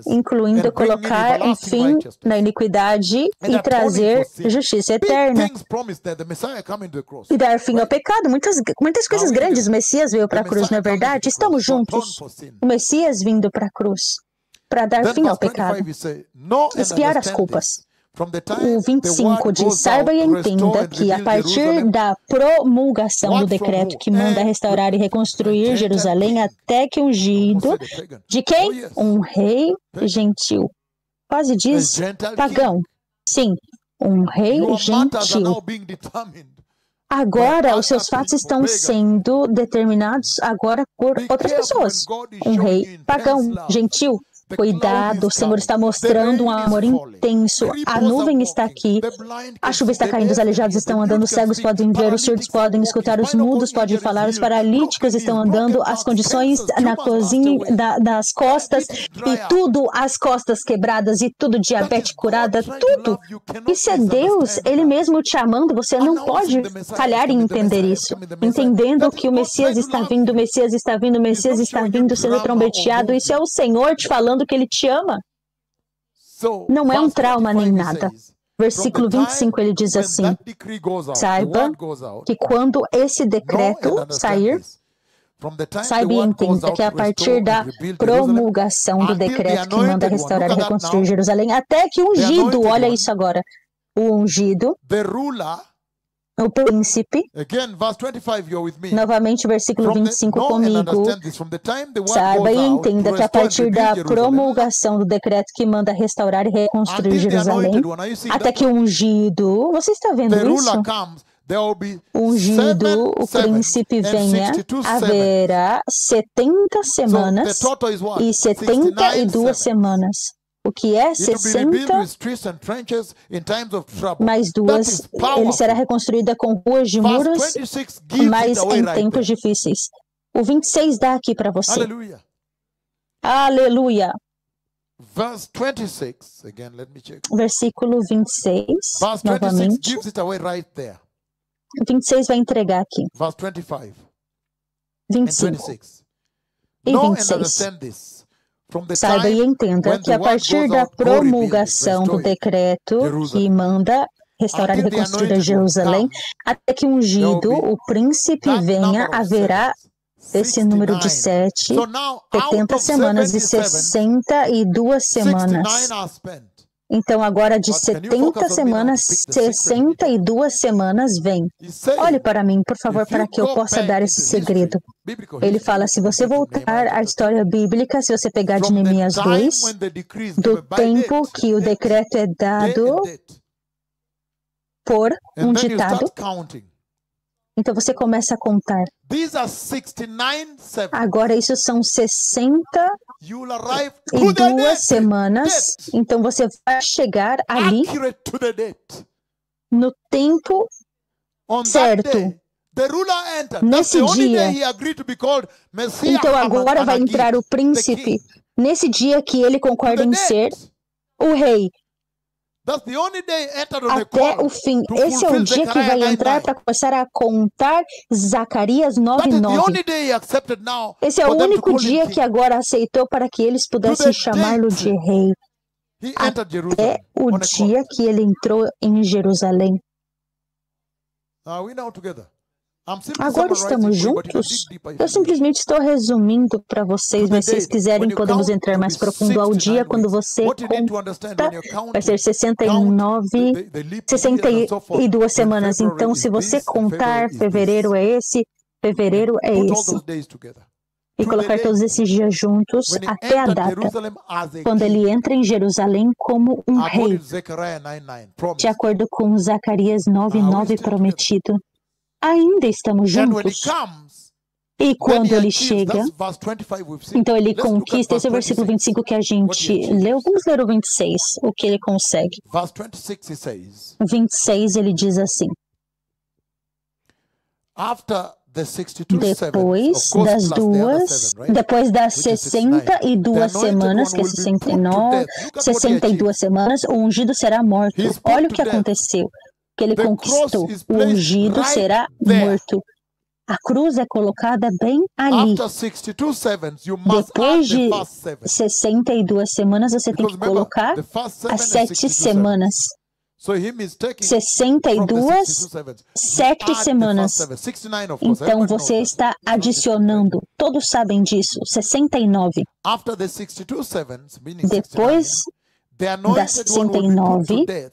incluindo colocar fim na iniquidade e trazer justiça eterna e dar fim ao pecado. Muitas coisas grandes. O Messias veio para a cruz, não é verdade? Estamos juntos. O Messias vindo para a cruz para dar fim ao pecado, expiar as culpas. O 25 diz, saiba e entenda que a partir da promulgação do decreto que manda restaurar e reconstruir Jerusalém até que ungido, de quem? Um rei gentil. Quase diz pagão. Sim, um rei gentil. Agora, os seus fatos estão sendo determinados agora por outras pessoas. Um rei pagão, gentil. Cuidado, o Senhor está mostrando um amor intenso. A nuvem está aqui, a chuva está caindo, os aleijados estão andando, os cegos podem ver, os surdos podem escutar, os mudos podem falar, os paralíticos estão andando, as condições na cozinha das costas e tudo, as costas quebradas e tudo, diabetes curada, tudo. Isso é Deus, Ele mesmo te amando, você não pode falhar em entender isso. Entendendo que o Messias está vindo, o Messias está vindo, o Messias está vindo, sendo trombeteado, isso é o Senhor te falando que Ele te ama. Não é um trauma nem nada. Versículo 25, ele diz assim, saiba que quando esse decreto sair, saiba e entenda que a partir da promulgação do decreto que manda restaurar e reconstruir Jerusalém, até que o ungido, olha isso agora, o ungido, o príncipe. Again, verse 25, you're with me. Novamente, versículo From the, 25 know and comigo. understand this. From the time the word Saiba goes e out entenda to que a restore and partir rebuild da Jerusalem, promulgação do decreto que manda restaurar e reconstruir until the Jerusalém, anointed one, are you seeing até that? que o ungido, você está vendo The isso? ruler comes, there will be Ungido, o 7 príncipe and venha, 62 haverá 70 So the semanas total is what? e 72 69 semanas. O que é It will be rebuilt 60 with streets and trenches in times of trouble. mais That duas, is ele será powerful. reconstruída com ruas de Verse muros, 26 gives mas it away em right tempos there. difíceis. O 26 dá aqui para você. Hallelujah. Aleluia. Verse 26, again, let me check. Versículo 26, Verse 26 novamente. gives it away right there. O 26 vai entregar aqui. Verse 25 and 25 26. e Know and 26. understand this. From the Saiba e time entenda when que the a word partir goes da out, go rebuild it, promulgação do restore it, decreto que Jerusalem. manda restaurar e Until the reconstruir a anointed one Jerusalém, comes, até que there will ungido, be o príncipe that venha, number of haverá sevens, esse número de 69. 7, So now, out 70 of semanas e 77, 62 semanas. 69 are spent. Então, agora de But can you 70 focus on me now semanas, to pick the secret immediately? 62 semanas vem. He's saying, Olhe para mim, por favor, if para you que eu go possa back dar into esse history, segredo. biblical Ele history, fala, let's se go você back to voltar Nehemiah à chapter 2. história bíblica, se você pegar de From the Neemias time 2, when the decree is do given by tempo date, que o decreto é day dado and date, por and um then you ditado, start counting. então você começa a contar. These are 69 sevens. Agora isso são 62 You will arrive to the date, semanas, date, então você vai chegar ali accurate to the date. no tempo On that certo. day, the ruler entered. That's Nesse the only dia. day he agreed to be called Messiah Então agora vai Anagid, entrar o the príncipe, king. nesse dia que ele To concorda the em ser date. o rei, That's the only day entered on the até call o fim. to Esse é o fulfill dia que Zechariah vai entrar 9:9. para começar a contar Zacarias That is the 9:9. only day he accepted now Esse é for o them to único call him dia king. que agora aceitou para que eles pudessem the chamá-lo date. de rei. He entered Até Jerusalem o on a call. dia que ele entrou em Jerusalém. Are we now together? I'm simply Agora summarizing estamos for you, but you can juntos. dig deeper if Eu you wish. simplesmente estou resumindo para vocês, To the mas se vocês date. quiserem, When you podemos count, entrar it will mais be profundo ao dia. 69 Quando weeks. você What you need to conta, understand when you're vai ser counting, 69, count the leap years and so forth. 62 When semanas. February Então, is se você this, and contar, February is fevereiro this. é esse, fevereiro é Put all esse. those days together. E To colocar the todos date. esses dias juntos When he até a entered data, Jerusalem as a quando king, ele entra em Jerusalém como um rei, according to Zechariah 9:9, de promised. acordo com Zacarias Are we 9:9 still together? prometido. Ainda estamos And when he juntos. comes, E then quando he ele achieves. chega, That's verse 25 we've seen. então ele Let's look at conquista. Esse é o verse versículo 25 que a what he gente achieves. leu. Vamos ler o 26, o que ele consegue. Verse 26 he says, 26 ele diz assim: after the 62 sevens, depois of course, das plus the other duas, seven, right? depois das Which is 69. 62 The anointed semanas, one que é will be put to 69, death. Look at what he 62 semanas, o ungido será morto. He's put Olha o to que death. aconteceu, que ele The conquistou. cross is O placed ungido right será there. morto. A cruz é colocada bem ali. After 62 sevens, you must add Depois the de first seven. 62 semanas, você tem Because que remember, colocar the first seven as and 7 62 semanas. sevens. So him is taking from the 62, 62 sevens. You 7 add the semanas. first seven. 69, of course. Então Everybody knows você that. está It's not difficult, right? adicionando. Todos sabem disso. 69. After the 62 sevens, meaning Depois 69, the das anointed one will be put to 69, death,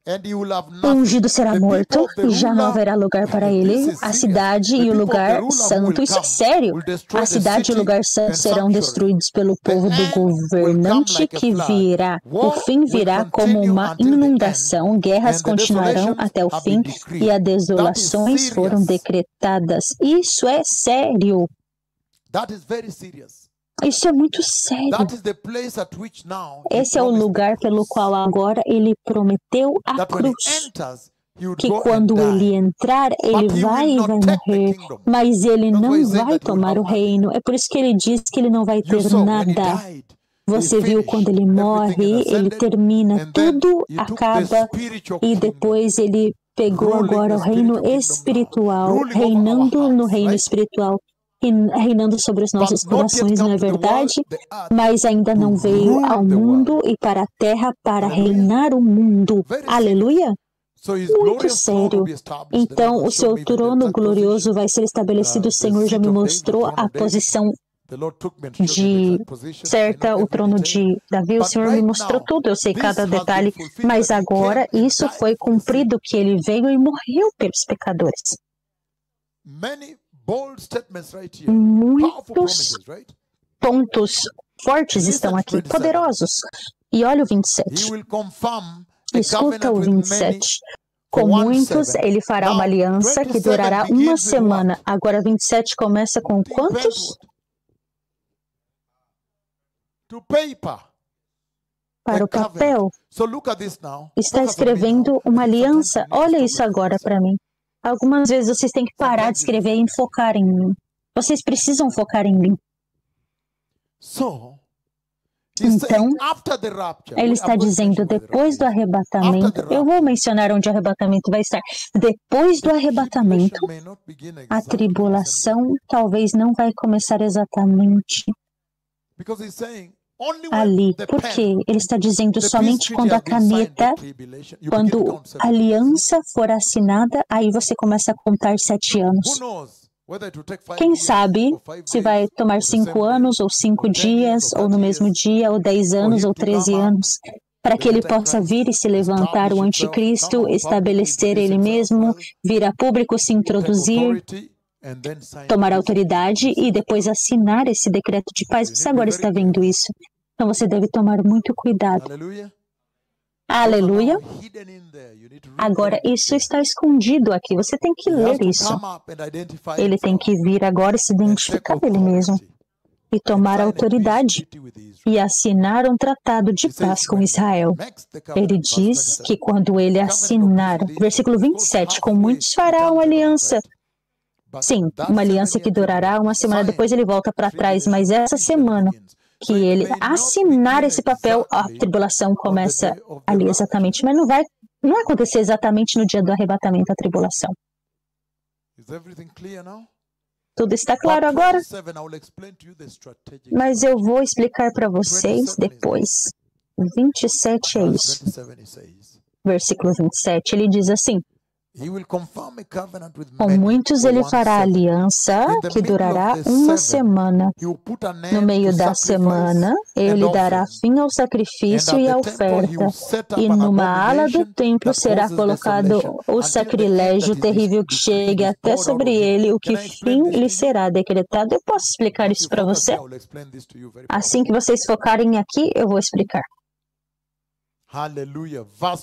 and he will have o nothing. ungido será The morto people of the e já não ruler, haverá lugar para this ele. is A serious. cidade The e o people of the lugar ruler who santo. will Isso é come sério. will destroy A the cidade e o city lugar santo and serão sanctuary. destruídos pelo The povo do end will come governante like a que flood. virá. O War fim will virá como continue uma until the end, inundação. Guerras and the continuarão desolations até o have fim been e decreed. as That is desolações foram serious. decretadas. Isso é sério. That is very serious. Isso é muito sério. That is the place at which now he Esse é o promised lugar the pelo cross. qual agora ele prometeu a That when he cruz. enters, he would Que go and quando ele die. entrar, ele But he vai will e not vai take the morrer, kingdom. mas ele That's why não he's saying vai that he will tomar have o nothing. reino. É por isso que ele diz que ele não vai You ter saw when he nada. died, he Você viu finished. quando ele Everything morre, is ele ascended, termina, and then tudo he took the acaba spiritual e kingdom, depois ele pegou ruling agora o the reino spiritual kingdom now, espiritual, ruling over our reinando no hearts, reino right? espiritual, reinando sobre os But nossos not yet corações, não come é to the world, verdade? the earth, Mas ainda to não veio rule ao the world. mundo e para a terra para Hallelujah. reinar o mundo. Very serious. Aleluia! So his Muito glorious throne will sério. be established. The Lord Então, o has shown seu me even the trono exact glorioso position. vai ser estabelecido. O The Senhor já seat me of David, the mostrou throne a of David. posição de certa o trono de Davi, o Senhor me mostrou tudo, eu sei cada detalhe, mas agora isso foi cumprido, que ele veio e morreu pelos pecadores. Muitos pontos fortes estão aqui, poderosos. E olha o 27. Escuta o 27. Com muitos ele fará uma aliança que durará uma semana. Agora 27 começa com quantos? Para o papel. Está escrevendo uma aliança. Olha isso agora para mim. Algumas vezes vocês têm que parar de escrever e focar em mim. Vocês precisam focar em mim. Então, ele está dizendo, depois do arrebatamento, eu vou mencionar onde o arrebatamento vai estar. Depois do arrebatamento, a tribulação talvez não vai começar exatamente ali. Porque ele está dizendo somente quando a caneta, quando a aliança for assinada, aí você começa a contar 7 anos. Quem sabe se vai tomar 5 anos, ou 5 dias, ou no mesmo dia, ou 10 anos, ou 13 anos, para que ele possa vir e se levantar o anticristo, estabelecer ele mesmo, vir a público, se introduzir, tomar autoridade e depois assinar esse decreto de paz. Você agora está vendo isso. Então você deve tomar muito cuidado. Aleluia. Agora, isso está escondido aqui. Você tem que ler isso. Ele tem que vir agora e se identificar ele mesmo e tomar autoridade e assinar um tratado de paz com Israel. Ele diz que quando ele assinar, versículo 27, com muitos fará uma aliança. Sim, uma aliança que durará uma semana, depois ele volta para trás, mas essa semana que ele assinar esse papel, a tribulação começa ali exatamente, mas não vai acontecer exatamente no dia do arrebatamento a tribulação. Tudo está claro agora? Mas eu vou explicar para vocês depois. 27 é isso. Versículo 27, ele diz assim: com muitos ele fará aliança que durará uma semana. No meio da semana, ele dará fim ao sacrifício e à oferta. E numa ala do templo será colocado o sacrilégio terrível que chegue até sobre ele, o que fim lhe será decretado. Eu posso explicar isso para você? Assim que vocês focarem aqui, eu vou explicar.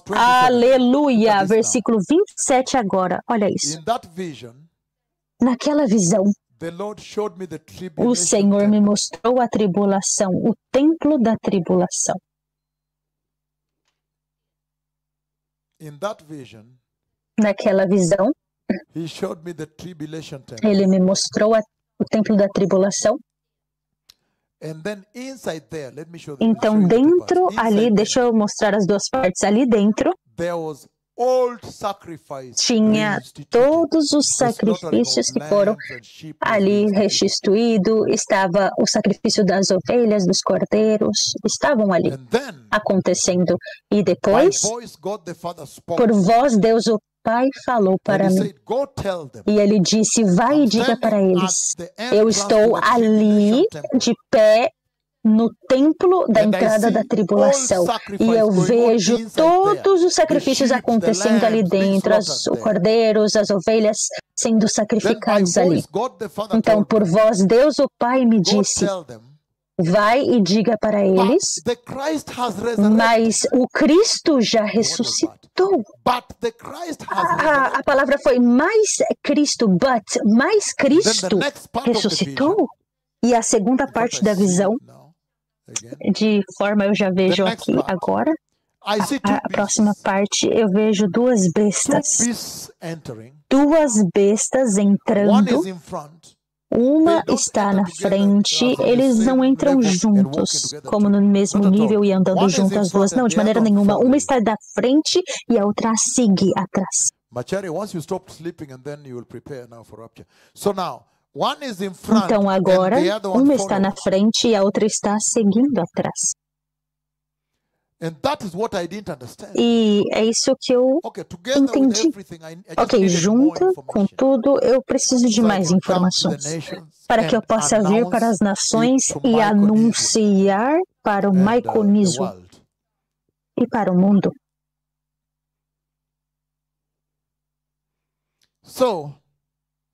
Aleluia! Versículo 27 agora. Olha isso. Naquela visão, o Senhor me mostrou a tribulação, o templo da tribulação. Naquela visão, ele me mostrou o templo da tribulação. Então, dentro ali, deixa eu mostrar as duas partes. Ali dentro, tinha todos os sacrifícios que foram ali restituídos. Estava o sacrifício das ovelhas, dos cordeiros, estavam ali acontecendo. E depois, por voz, Deus o Pai falou para mim. E ele disse, vai e diga para eles, eu estou ali de pé no templo da entrada da tribulação. E eu vejo todos os sacrifícios acontecendo ali dentro, os cordeiros, as ovelhas sendo sacrificados ali. Então, por voz, Deus o Pai me disse, vai e diga para eles, mas o Cristo já ressuscitou. A palavra foi mais Cristo, mais Cristo ressuscitou. E a segunda parte da visão, de forma eu já vejo aqui agora, a próxima parte eu vejo 2 bestas. 2 bestas entrando. Uma está na frente, eles não entram juntos, como no mesmo nível e andando juntas as duas. Não, de maneira nenhuma. Uma está da frente e a outra segue atrás. Então agora, uma está na frente e a outra está seguindo atrás. And that is what I didn't understand. E é isso que eu entendi. Ok, junto com tudo, eu preciso de mais informações para que eu possa vir para as nações e anunciar para o Maiconizo e para o mundo.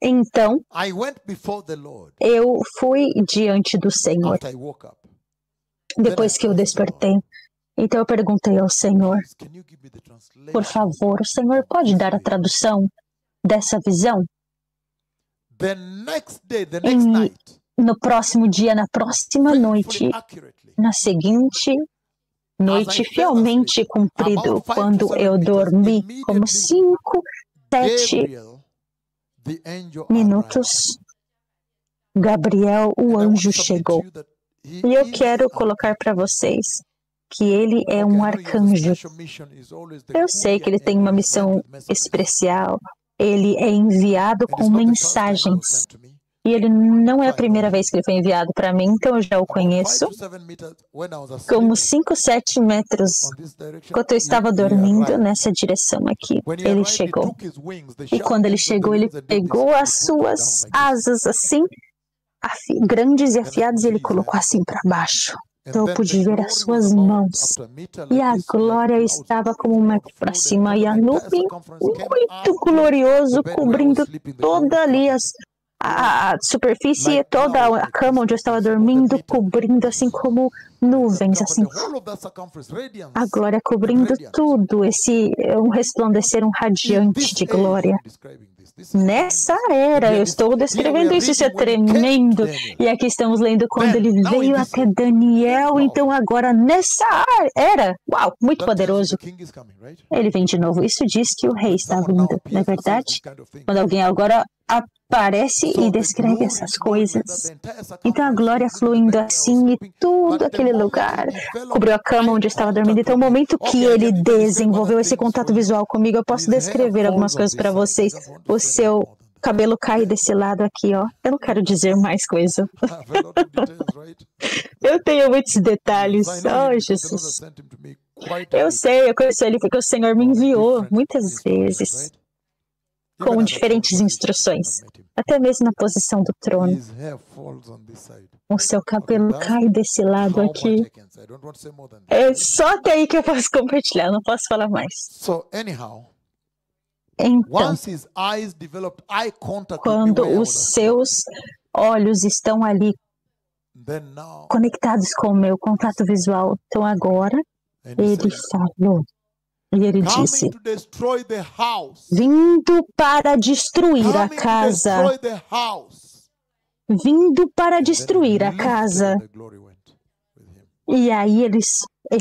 Então, eu fui diante do Senhor depois que eu despertei. Então eu perguntei ao Senhor, por favor, o Senhor pode dar a tradução dessa visão? No próximo dia, na próxima noite, na seguinte noite, fielmente cumprido, quando eu dormi, como 5, 7 minutos, Gabriel, o anjo, chegou. E eu quero colocar para vocês que ele é um arcanjo. Eu sei que ele tem uma missão especial. Ele é enviado com mensagens. E ele não é a primeira vez que ele foi enviado para mim, então eu já o conheço. Como 5, 7 metros, enquanto eu estava dormindo nessa direção aqui, ele chegou. E quando ele chegou, ele pegou as suas asas assim, grandes e afiadas, e ele colocou assim para baixo. Então eu pude ver as suas mãos. E a glória estava como um metro para cima. E a nuvem muito glorioso, cobrindo toda ali a superfície, toda a cama onde eu estava dormindo, cobrindo assim como nuvens, assim. A glória cobrindo tudo, um resplandecer, um radiante de glória. Nessa era, eu estou descrevendo isso, isso é tremendo. E aqui estamos lendo quando ele veio até Daniel. Então agora nessa era, uau, muito poderoso. Ele vem de novo. Isso diz que o rei está vindo, não é verdade? Quando alguém agora aparece e descreve essas coisas. Então a glória fluindo assim e tudo aquele lugar cobriu a cama onde eu estava dormindo. Então o momento que ele desenvolveu esse contato visual comigo, eu posso descrever algumas coisas para vocês. O seu cabelo cai desse lado aqui, ó. Eu não quero dizer mais coisa. Eu tenho muitos detalhes. Oh, Jesus. Eu sei, eu conheço ele porque o Senhor me enviou muitas vezes com diferentes instruções, até mesmo na posição do trono. O seu cabelo cai desse lado aqui. É só até aí que eu posso compartilhar, não posso falar mais. Então, quando os seus olhos estão ali conectados com o meu contato visual, então agora ele falou. E ele disse, vindo para destruir a casa. Vindo para destruir a casa. E aí ele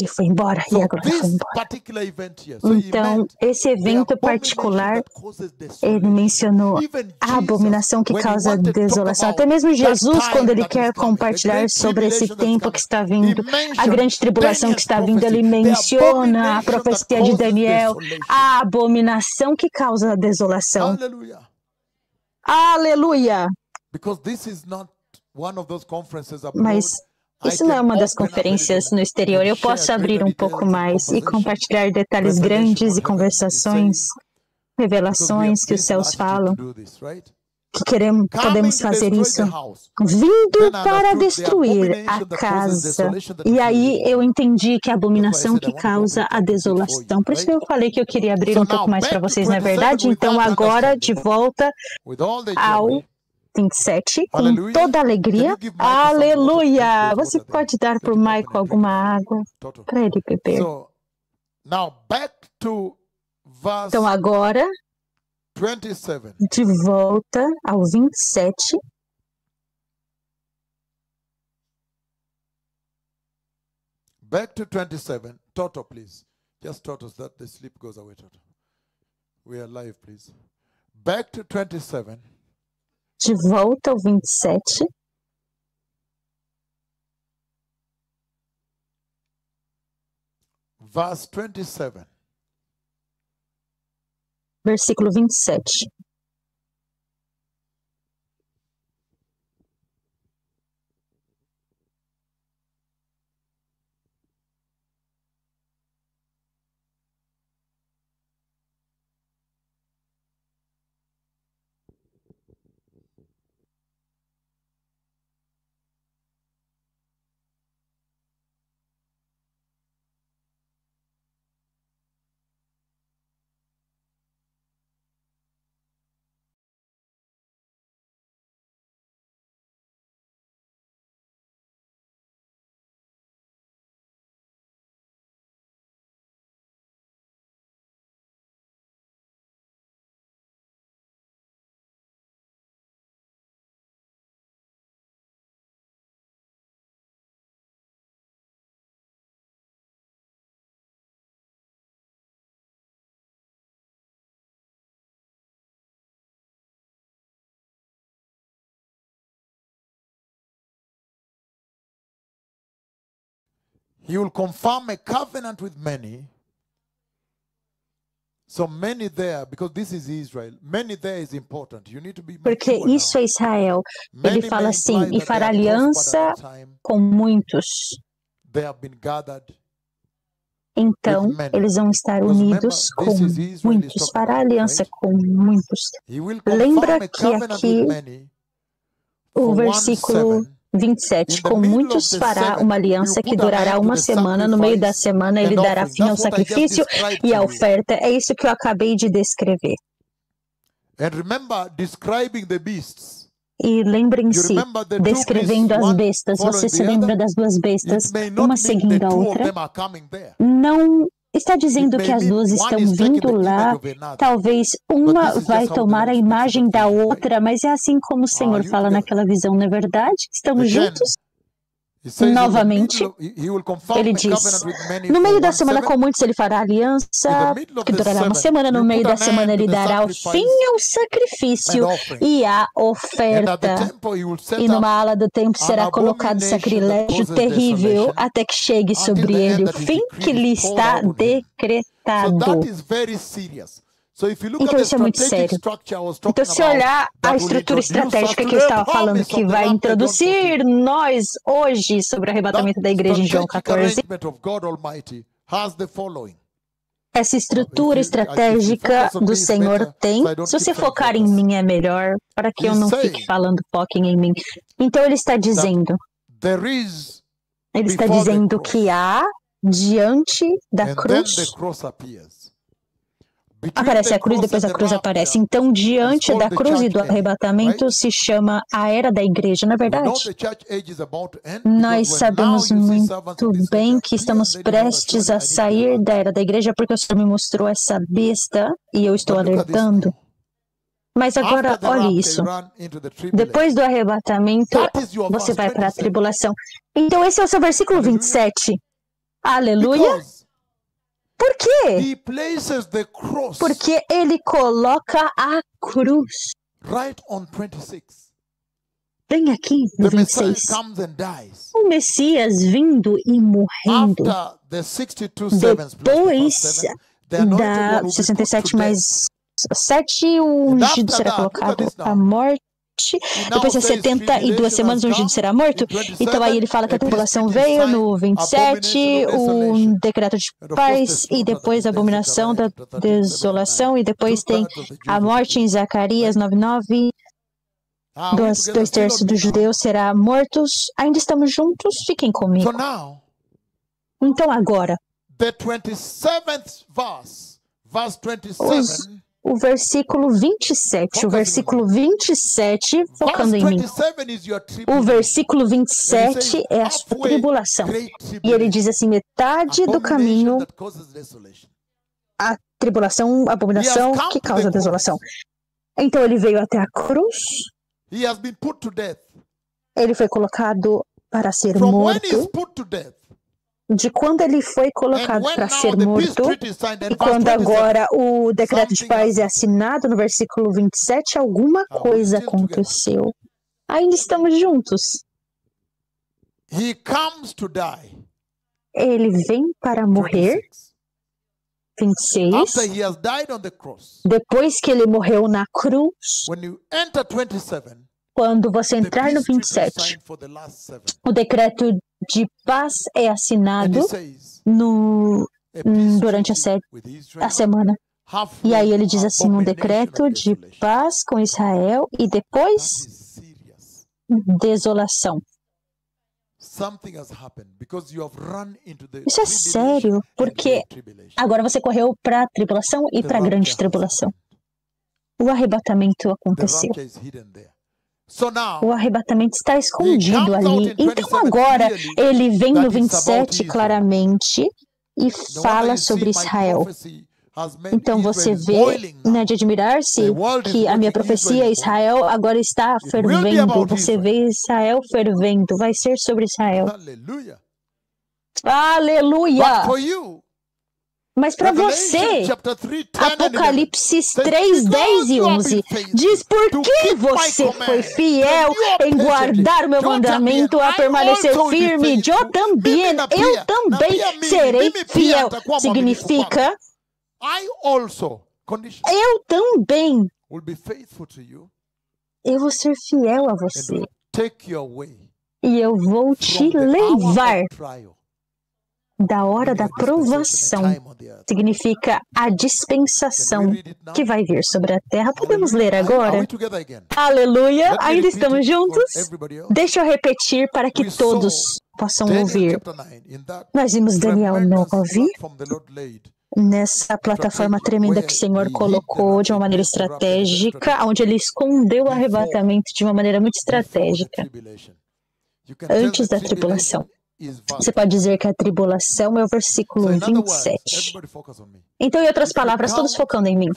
foi embora e a glória foi embora. Então, esse evento particular, ele mencionou a abominação que causa desolação. Até mesmo Jesus, quando ele quer compartilhar sobre esse tempo que está vindo, a grande tribulação que está vindo, ele menciona a profecia de Daniel, a abominação que causa a desolação. Aleluia! Mas isso não é uma das conferências no exterior. Eu posso abrir um pouco mais e compartilhar detalhes grandes e conversações, revelações que os céus falam. Que podemos fazer isso. Vindo para destruir a casa. E aí eu entendi que a abominação que causa a desolação. Por isso que eu falei que eu queria abrir um pouco mais para vocês, não é verdade? Então agora, de volta ao 27, com toda alegria. Aleluia! Você pode dar para o Michael alguma água para ele beber. Então agora, de volta ao 27. Back to 27. Toto, please. Just Toto, so that the sleep goes away, Toto. We are live, please. Back to 27. De volta ao 27. Verse 27. Versículo 27. He will confirm a covenant with many. So many there, because this is Israel, many there is important. You need to be Porque mature isso now. é Israel. Ele Many fala may assim, imply e that fará they are prospered aliança at that time. com muitos. They have been gathered Então, with many. eles vão estar Because unidos remember, com this is Israel he's muitos, talking fará about, aliança right? com muitos. He will Lembra confirm a que covenant aqui with many o for versículo 1:7. 27, In the com middle muitos of the fará 7, uma he will aliança que put an durará end to uma the semana. No meio da sacrifice semana, ele and dará offering. fim ao That's what I just sacrifício described e to à you. oferta. É isso que eu acabei de descrever. And remember, describing the beasts. E You lembrem-se, remember the two beasts, descrevendo as one bestas, following você se the lembra other? das duas bestas, It may uma not mean the seguindo a two of outra? them are coming there. Não está It dizendo que may as mean duas one estão is taking vindo the lá. image of another. Talvez But uma this is vai just how the tomar a Lord speaks in imagem that da vision, right? outra, mas é assim como o Are Senhor you fala together? naquela visão, não é verdade? Estamos Again, juntos? it says in the Novamente, middle of, he will confirm ele a diz, covenant with many no for meio da semana 1:7. com muitos ele fará In the aliança, middle of que the durará uma 7, semana, no you meio put da an semana end to ele the dará o fim sacrifice ao and sacrifício offering. e à And at the oferta. temple he will set E up numa ala do templo an será colocado abomination that sacrilégio causes terrível desolation até que chegue until sobre the ele end o that his fim decree que lhe is poured está out on him. So decretado. that is very serious. So if you look at Então the isso é muito strategic sério. structure I was Então, talking se about olhar a that will estrutura introduce us estratégica to que eu the estava falando promise que of the vai rapture, John 14. introduzir nós hoje sobre o That arrebatamento da igreja em João strategic 14, arrangement of God Almighty has the following. essa estrutura If you estratégica focus on do me, it's Senhor better, tem. so I don't Se keep você saying focar em focus. mim é melhor, para que eu He's não fique saying falando foquem em mim. Então ele está that dizendo, there is ele está before the dizendo que cross, há diante da and then the cruz. cross appears. Between Aparece the a cruz, cross depois and a the cruz aparece. rapture Então, is diante da called the cruz e church do age, arrebatamento right? se chama a era da igreja, não é We know verdade? the church age is about to end Nós because when now sabemos you see servants muito of this bem nature que appear, estamos then you know that prestes surely a I need to be sair alert. da era da igreja, porque o Senhor me mostrou essa besta e eu estou But look at this alertando. now. Mas agora, After the olhe rapture, isso. you run into the Depois tribulation. do arrebatamento, That is your você verse vai para a 27. tribulação. Então, esse é o seu versículo Hallelujah. 27. Aleluia. Because Por quê? he places the cross Porque ele coloca a cruz. right on 26. Bem aqui no The Messiah 26. comes and dies. O Messias vindo e morrendo. After the 62 sevens plus the Depois first 7, the anointed one da will be put 67 to death. mais 7, o And ungido after será that, look at colocado this à now. morte. He now Depois de says 72 tribulation semanas, o has ungido come. será morto. In 27, Então aí ele fala que a a peace tribulação treaty veio signed, no 27, abomination of o desolation. decreto de And of course, the paz, e slaughter that depois is a there, abominação da Zechariah chapter 13, 7 and 9. desolação, e depois tem 2/3 of the Jews a will be morte em killed. Zacarias Right? 9:9. Are we Dois together? Still on terços me dos now? judeus será mortos. Ainda estamos juntos? Fiquem So comigo. now, Então agora, the 27th verse, verse 27, o versículo 27. O versículo 27, focando verse em mim. 27 is your O tribulation. versículo 27 é a sua tribulação. Great E ele tribulation. diz assim: metade do Abomination caminho, that causes desolation. a tribulação, a abominação He has come que to causa the a cross. desolação. Então ele veio até a cruz, He has been put to death. ele foi colocado para ser From when he's morto. put to death, De quando ele foi and colocado when para now ser the peace morto, treaty is signed, and e verse quando 27, agora o decreto de something paz é has assinado no versículo 27, alguma coisa still together. aconteceu. Ainda estamos juntos. he comes to die. Ele vem para morrer, 26. 26. After he has died on the cross, Depois que ele morreu na cruz, when you enter 27, quando você the entrar no peace treaty is 27, signed for the last 7. o decreto de paz é And assinado he says, no, a peace durante treaty with a Israel, semana. halfway E aí ele diz assim, um abomination decreto of de desolation. paz com Israel e That depois is serious. desolação. Something has happened because you have run into the Isso é tribulation sério, and porque great tribulation. agora você correu para a tribulação e The para a grande rapture has tribulação. happened. O arrebatamento The aconteceu. rapture is hidden there. So now, O arrebatamento está escondido comes out ali. in Então 27 agora clearly ele vem that no it's about 27 Israel. claramente e no wonder fala you see sobre my Israel. prophecy has made Então você Israel vê, boiling now. né, de admirar-se, The world is que a minha watching profecia, Israel Israel, agora está will be fervendo. about Você Israel. vê Israel fervendo. Vai ser sobre Israel. Hallelujah. Aleluia! But for you, Mas para você, Apocalipse 3, 10 e 11 diz: porque você foi fiel em guardar o meu mandamento, a permanecer firme, eu também serei fiel. Significa, eu também, eu vou ser fiel a você. E eu vou te levar da hora da provação. Significa a dispensação que vai vir sobre a terra. Podemos ler agora? Aleluia! Ainda estamos juntos? Deixa eu repetir para que todos possam ouvir. Nós vimos Daniel 9, nessa plataforma tremenda que o Senhor colocou de uma maneira estratégica, onde Ele escondeu o arrebatamento de uma maneira muito estratégica, antes da tribulação. Você pode dizer que a tribulação é o versículo 27. Então, em outras palavras, todos focando em mim.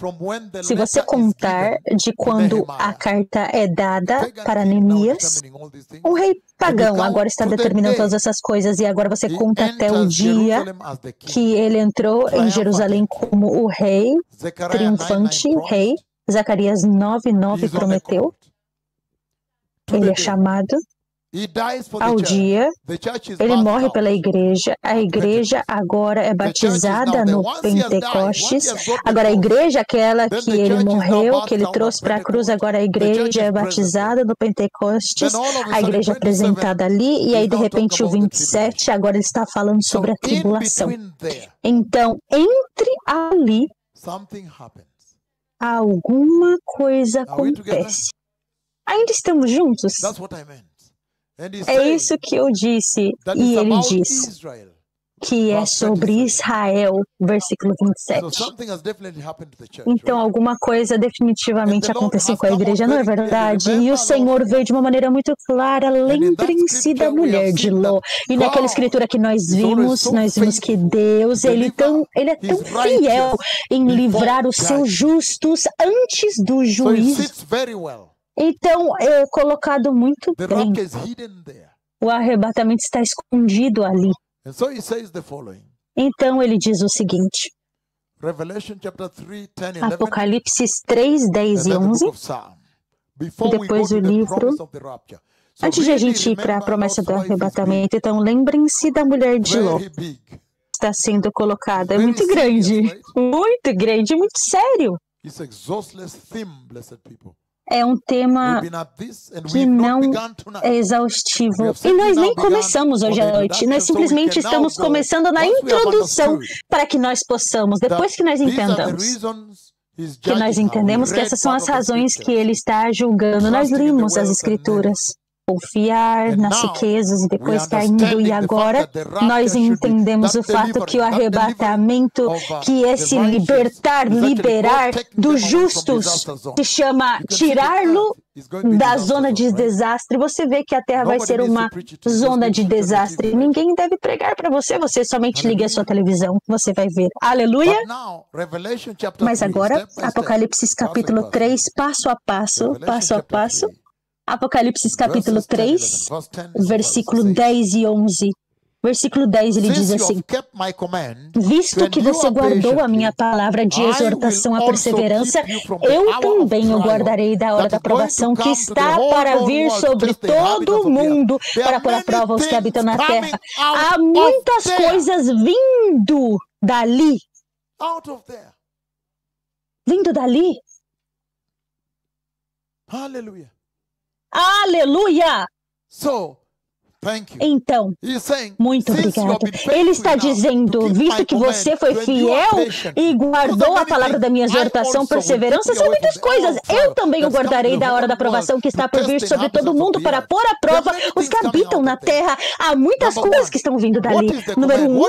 Se você contar de quando a carta é dada para Neemias, um rei pagão agora está determinando todas essas coisas, e agora você conta até o dia que ele entrou em Jerusalém como o rei, triunfante rei. Zacarias 9:9 prometeu. Ele é chamado ao dia, ele morre pela igreja, a igreja agora é batizada no Pentecostes, agora a igreja, aquela que ele morreu, que ele trouxe para a cruz, agora a igreja é batizada no Pentecostes, a igreja é apresentada ali, e aí de repente o 27, agora ele está falando sobre a tribulação. Então, entre ali, alguma coisa acontece. Ainda estamos juntos? É isso que eu disse, e ele diz que é sobre Israel, versículo 27. Então, alguma coisa definitivamente aconteceu com a igreja, não é verdade? E o Senhor veio de uma maneira muito clara: lembrem-se da mulher de Ló. E naquela escritura que nós vimos que Deus, ele é tão fiel em livrar os seus justos antes do juízo. Então, é colocado muito bem. O arrebatamento está escondido ali. Então, ele diz o seguinte. Apocalipse 3, 10 e 11. E depois o livro. Antes de a gente ir para a promessa do arrebatamento, então, lembrem-se da mulher de Ló. Está sendo colocada. É muito grande. Muito grande, muito sério. É um tema que não é exaustivo. E nós nem começamos hoje à noite. Nós simplesmente estamos começando na introdução para que nós possamos, depois que nós entendemos que essas são as razões que ele está julgando. Nós limos as escrituras. Confiar nas riquezas e depois caindo, e agora nós entendemos o fato que o arrebatamento, que esse liberar dos justos, se chama tirá-lo da zona de desastre. Você vê que a terra vai ser uma zona de desastre. Ninguém deve pregar para você, você somente liga a sua televisão, você vai ver. Aleluia! Mas agora, Apocalipse capítulo 3, passo a passo. Apocalipse capítulo 3, versículo 10 e 11. Versículo 10, ele diz assim: visto que você guardou a minha palavra de exortação à perseverança, eu também o guardarei da hora da provação que está para vir sobre todo o mundo, para pôr à prova os que habitam na terra. Há muitas coisas vindo dali. Vindo dali. Aleluia. Aleluia! Então, muito obrigado. Ele está dizendo, visto que você foi fiel e guardou a palavra da minha exortação, perseverança, são muitas coisas. Eu também o guardarei da hora da provação que está por vir sobre todo mundo para pôr à prova os que habitam na terra. Há muitas coisas que estão vindo dali. Número 1,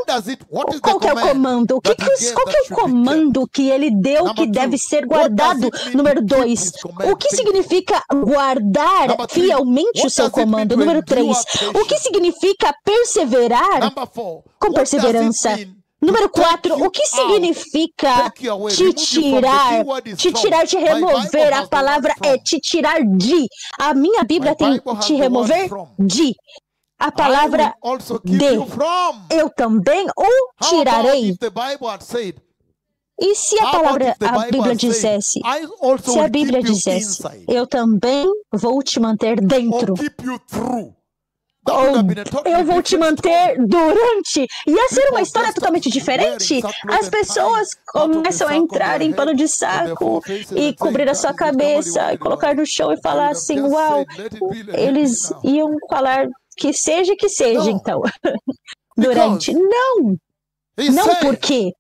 qual que é o comando? Qual que é o comando que ele deu que deve ser guardado? Número 2, o que significa guardar fielmente o seu comando? Número 3, o que significa perseverar com perseverança? Número 4, o que significa te tirar? Te tirar, te remover. A palavra é te tirar de. A minha Bíblia tem te remover de. a palavra de, eu também o tirarei. E se a Bíblia dissesse, eu também vou te manter dentro, ou eu vou te manter durante. Ia ser uma história totalmente diferente. As pessoas começam a entrar em pano de saco e cobrir a sua cabeça e colocar no chão e falar assim, uau, eles iam falar que seja, então. Durante. Não, por quê?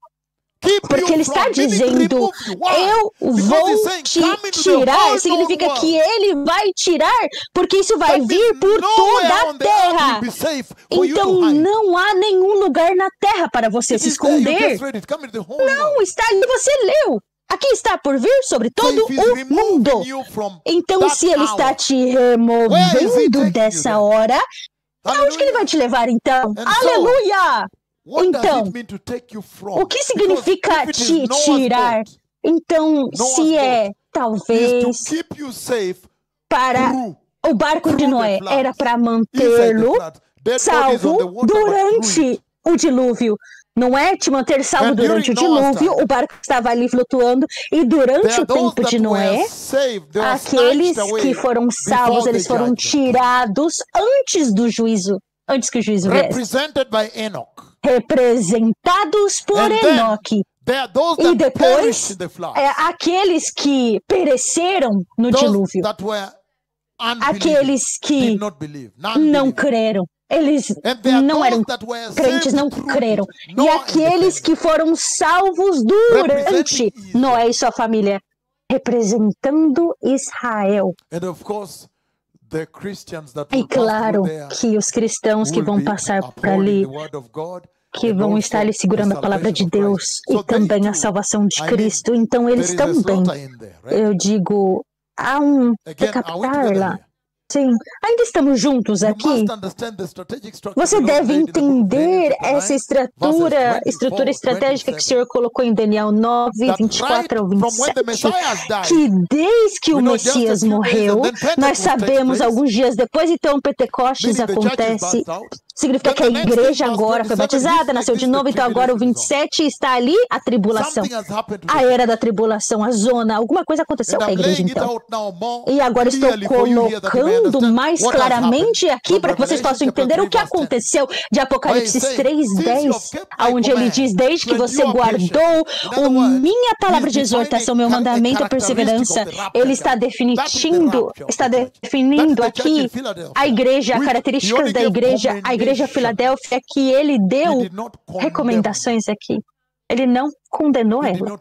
Porque ele está dizendo, eu vou te tirar, significa que ele vai tirar, porque isso vai vir por toda a terra. Então não há nenhum lugar na terra para você se esconder. Não, está ali, você leu. Aqui está por vir sobre todo o mundo. Então se ele está te removendo dessa hora, aonde que ele vai te levar então? Aleluia! Então, o que significa te tirar? Então, se é, talvez, para o barco de Noé, era para mantê-lo salvo durante o dilúvio. Não é te manter salvo durante o dilúvio, o barco estava ali flutuando, e durante o tempo de Noé, aqueles que foram salvos, eles foram tirados antes do juízo, antes que o juízo viesse. Representados por Enoque. E depois, aqueles que pereceram no dilúvio. Aqueles que não creram. Eles não eram crentes, não creram. E aqueles que foram salvos durante Noé e sua família, representando Israel. E claro que os cristãos que vão passar por ali, que vão estar ali segurando a palavra de Deus e também a salvação de Cristo, então eles também, eu digo, há um captar lá. Sim, ainda estamos juntos aqui. Você deve entender essa estrutura estratégica que o Senhor colocou em Daniel 9, 24 ao 27, que desde que o Messias morreu, nós sabemos alguns dias depois, então Pentecostes acontece, significa que a igreja agora foi batizada, nasceu de novo, então agora o 27 está ali, a tribulação, a era da tribulação, a zona, alguma coisa aconteceu com a igreja então. E agora estou colocando mais claramente aqui para que vocês possam entender o que aconteceu de Apocalipse 3:10, onde ele diz, desde que você guardou minha palavra de exortação, meu mandamento, a perseverança, ele está definindo aqui a igreja, características da igreja, a igreja Filadélfia, que ele deu recomendações aqui. Ele não condenou ela.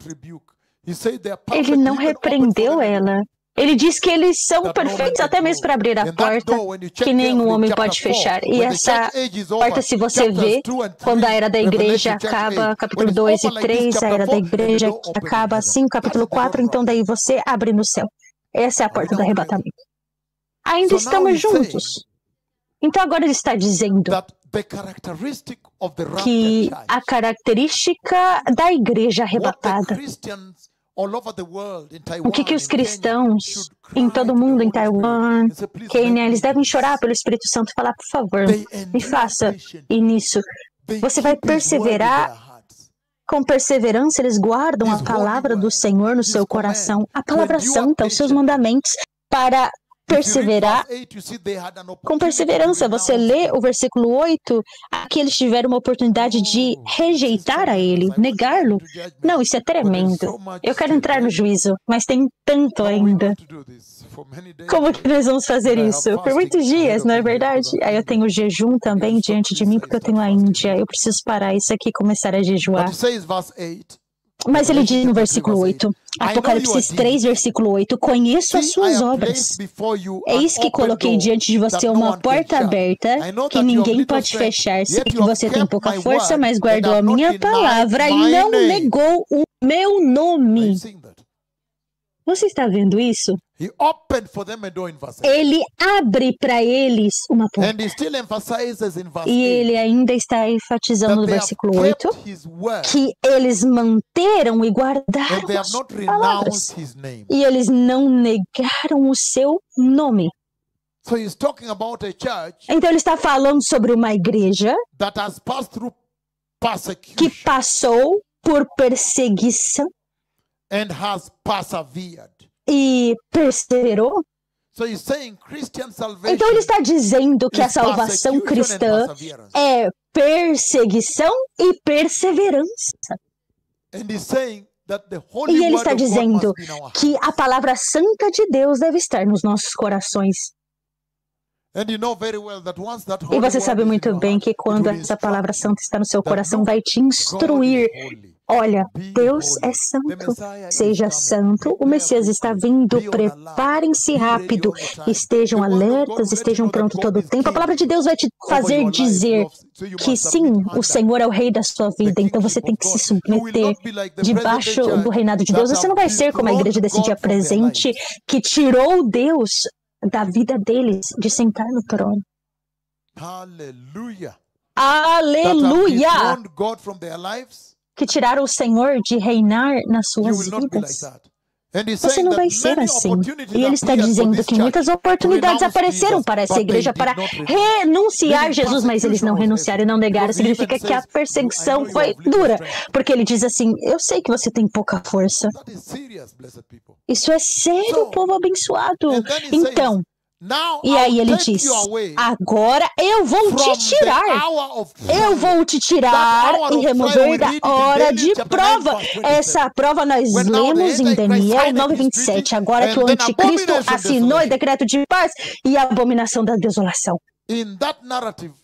Ele não repreendeu ela. Ele diz que eles são perfeitos até mesmo para abrir a porta, que nenhum homem pode fechar. E essa porta, se você vê, quando a era da igreja acaba, capítulo 2 e 3, a era da igreja acaba assim, capítulo 4, então daí você abre no céu. Essa é a porta do arrebatamento. Ainda estamos juntos. Então agora ele está dizendo que a característica da igreja arrebatada, o que os cristãos em todo o mundo, em Taiwan, Quênia, eles devem chorar pelo Espírito Santo e falar, por favor, me faça. E nisso, você vai perseverar. Com perseverança, eles guardam a palavra do Senhor no seu coração, a palavra santa, os seus mandamentos, para perseverar. Com perseverança, você lê o versículo 8, aqui eles tiveram uma oportunidade de rejeitar a ele, negá-lo. Não, isso é tremendo. Eu quero entrar no juízo, mas tem tanto ainda. Como que nós vamos fazer isso? Por muitos dias, não é verdade? Aí eu tenho jejum também diante de mim, porque eu tenho a Índia. Eu preciso parar isso aqui e começar a jejuar. Mas ele diz no versículo 8, Apocalipse 3, versículo 8, conheço as suas obras. Eis que coloquei diante de você uma porta aberta que ninguém pode fechar. Sei que você tem pouca força, mas guardou a minha palavra e não negou o meu nome. Você está vendo isso? Ele abre para eles uma porta. E ele ainda está enfatizando no versículo 8 que eles manteram e guardaram as palavras. E eles não negaram o seu nome. So he's talking about a church Então ele está falando sobre uma igreja that has passed through que persecution passou por perseguição and has persevered. e perseverou. So he's saying Christian salvation Então ele está dizendo que a is salvação persecution and cristã perseverance. é perseguição e perseverança. And he's saying that the holy E ele word está of God dizendo must be in our que hearts. a palavra santa de Deus deve estar nos nossos corações. And you know very well that once that E holy você word sabe is in muito your bem heart, que it quando will essa palavra instruct you santa está no seu that coração, look, vai te God instruir. is holy. Olha, Be Deus é holy. The santo. Messiah is Seja coming. santo. O Prepare Messias está quickly. vindo. Be on alert. Preparem-se Be ready rápido. all the time. Estejam The word of God alertas, will let you estejam know that prontos God todo o is tempo. A king palavra de Deus vai te over fazer your life. dizer So you que must sim, submit o under Senhor é o rei da sua the vida. Então você kingship tem of que se God. You will submeter not be like the debaixo present day do church reinado de that Deus. Você não have vai ser como a igreja dethroned desse dia God from their presente lives. que tirou Deus da vida deles de sentar no trono. Hallelujah. That have Aleluia! dethroned God from their lives. Que tiraram o Senhor de reinar nas You suas will not be like vidas. that. And he's Você saying não that vai ser many assim. opportunities E ele está appeared for dizendo this que muitas church to oportunidades renounce apareceram Jesus, para essa but they igreja did para not renounce. renunciar Meaning Jesus, mas eles não persecution was renunciaram e não heavy. negaram. Because he even Significa que a says, I know perseguição you foi have little dura. strength. Porque ele diz assim, eu sei que você tem pouca força. That is serious, blessed people. Isso é sério, So, povo abençoado. and then he Então, says, now e aí I'll ele take diz, you away agora eu vou from te the tirar. hour of Eu trial. vou te tirar That hour e of trial, remover we da read it in hora Daniel de chapter 9, prova. verse 27. Essa prova nós When now the lemos em Antichrist Daniel signed his 9:27. treaty, Agora que and o then anticristo abomination assinou o desolation. decreto de paz e a abominação da desolação. In that narrative,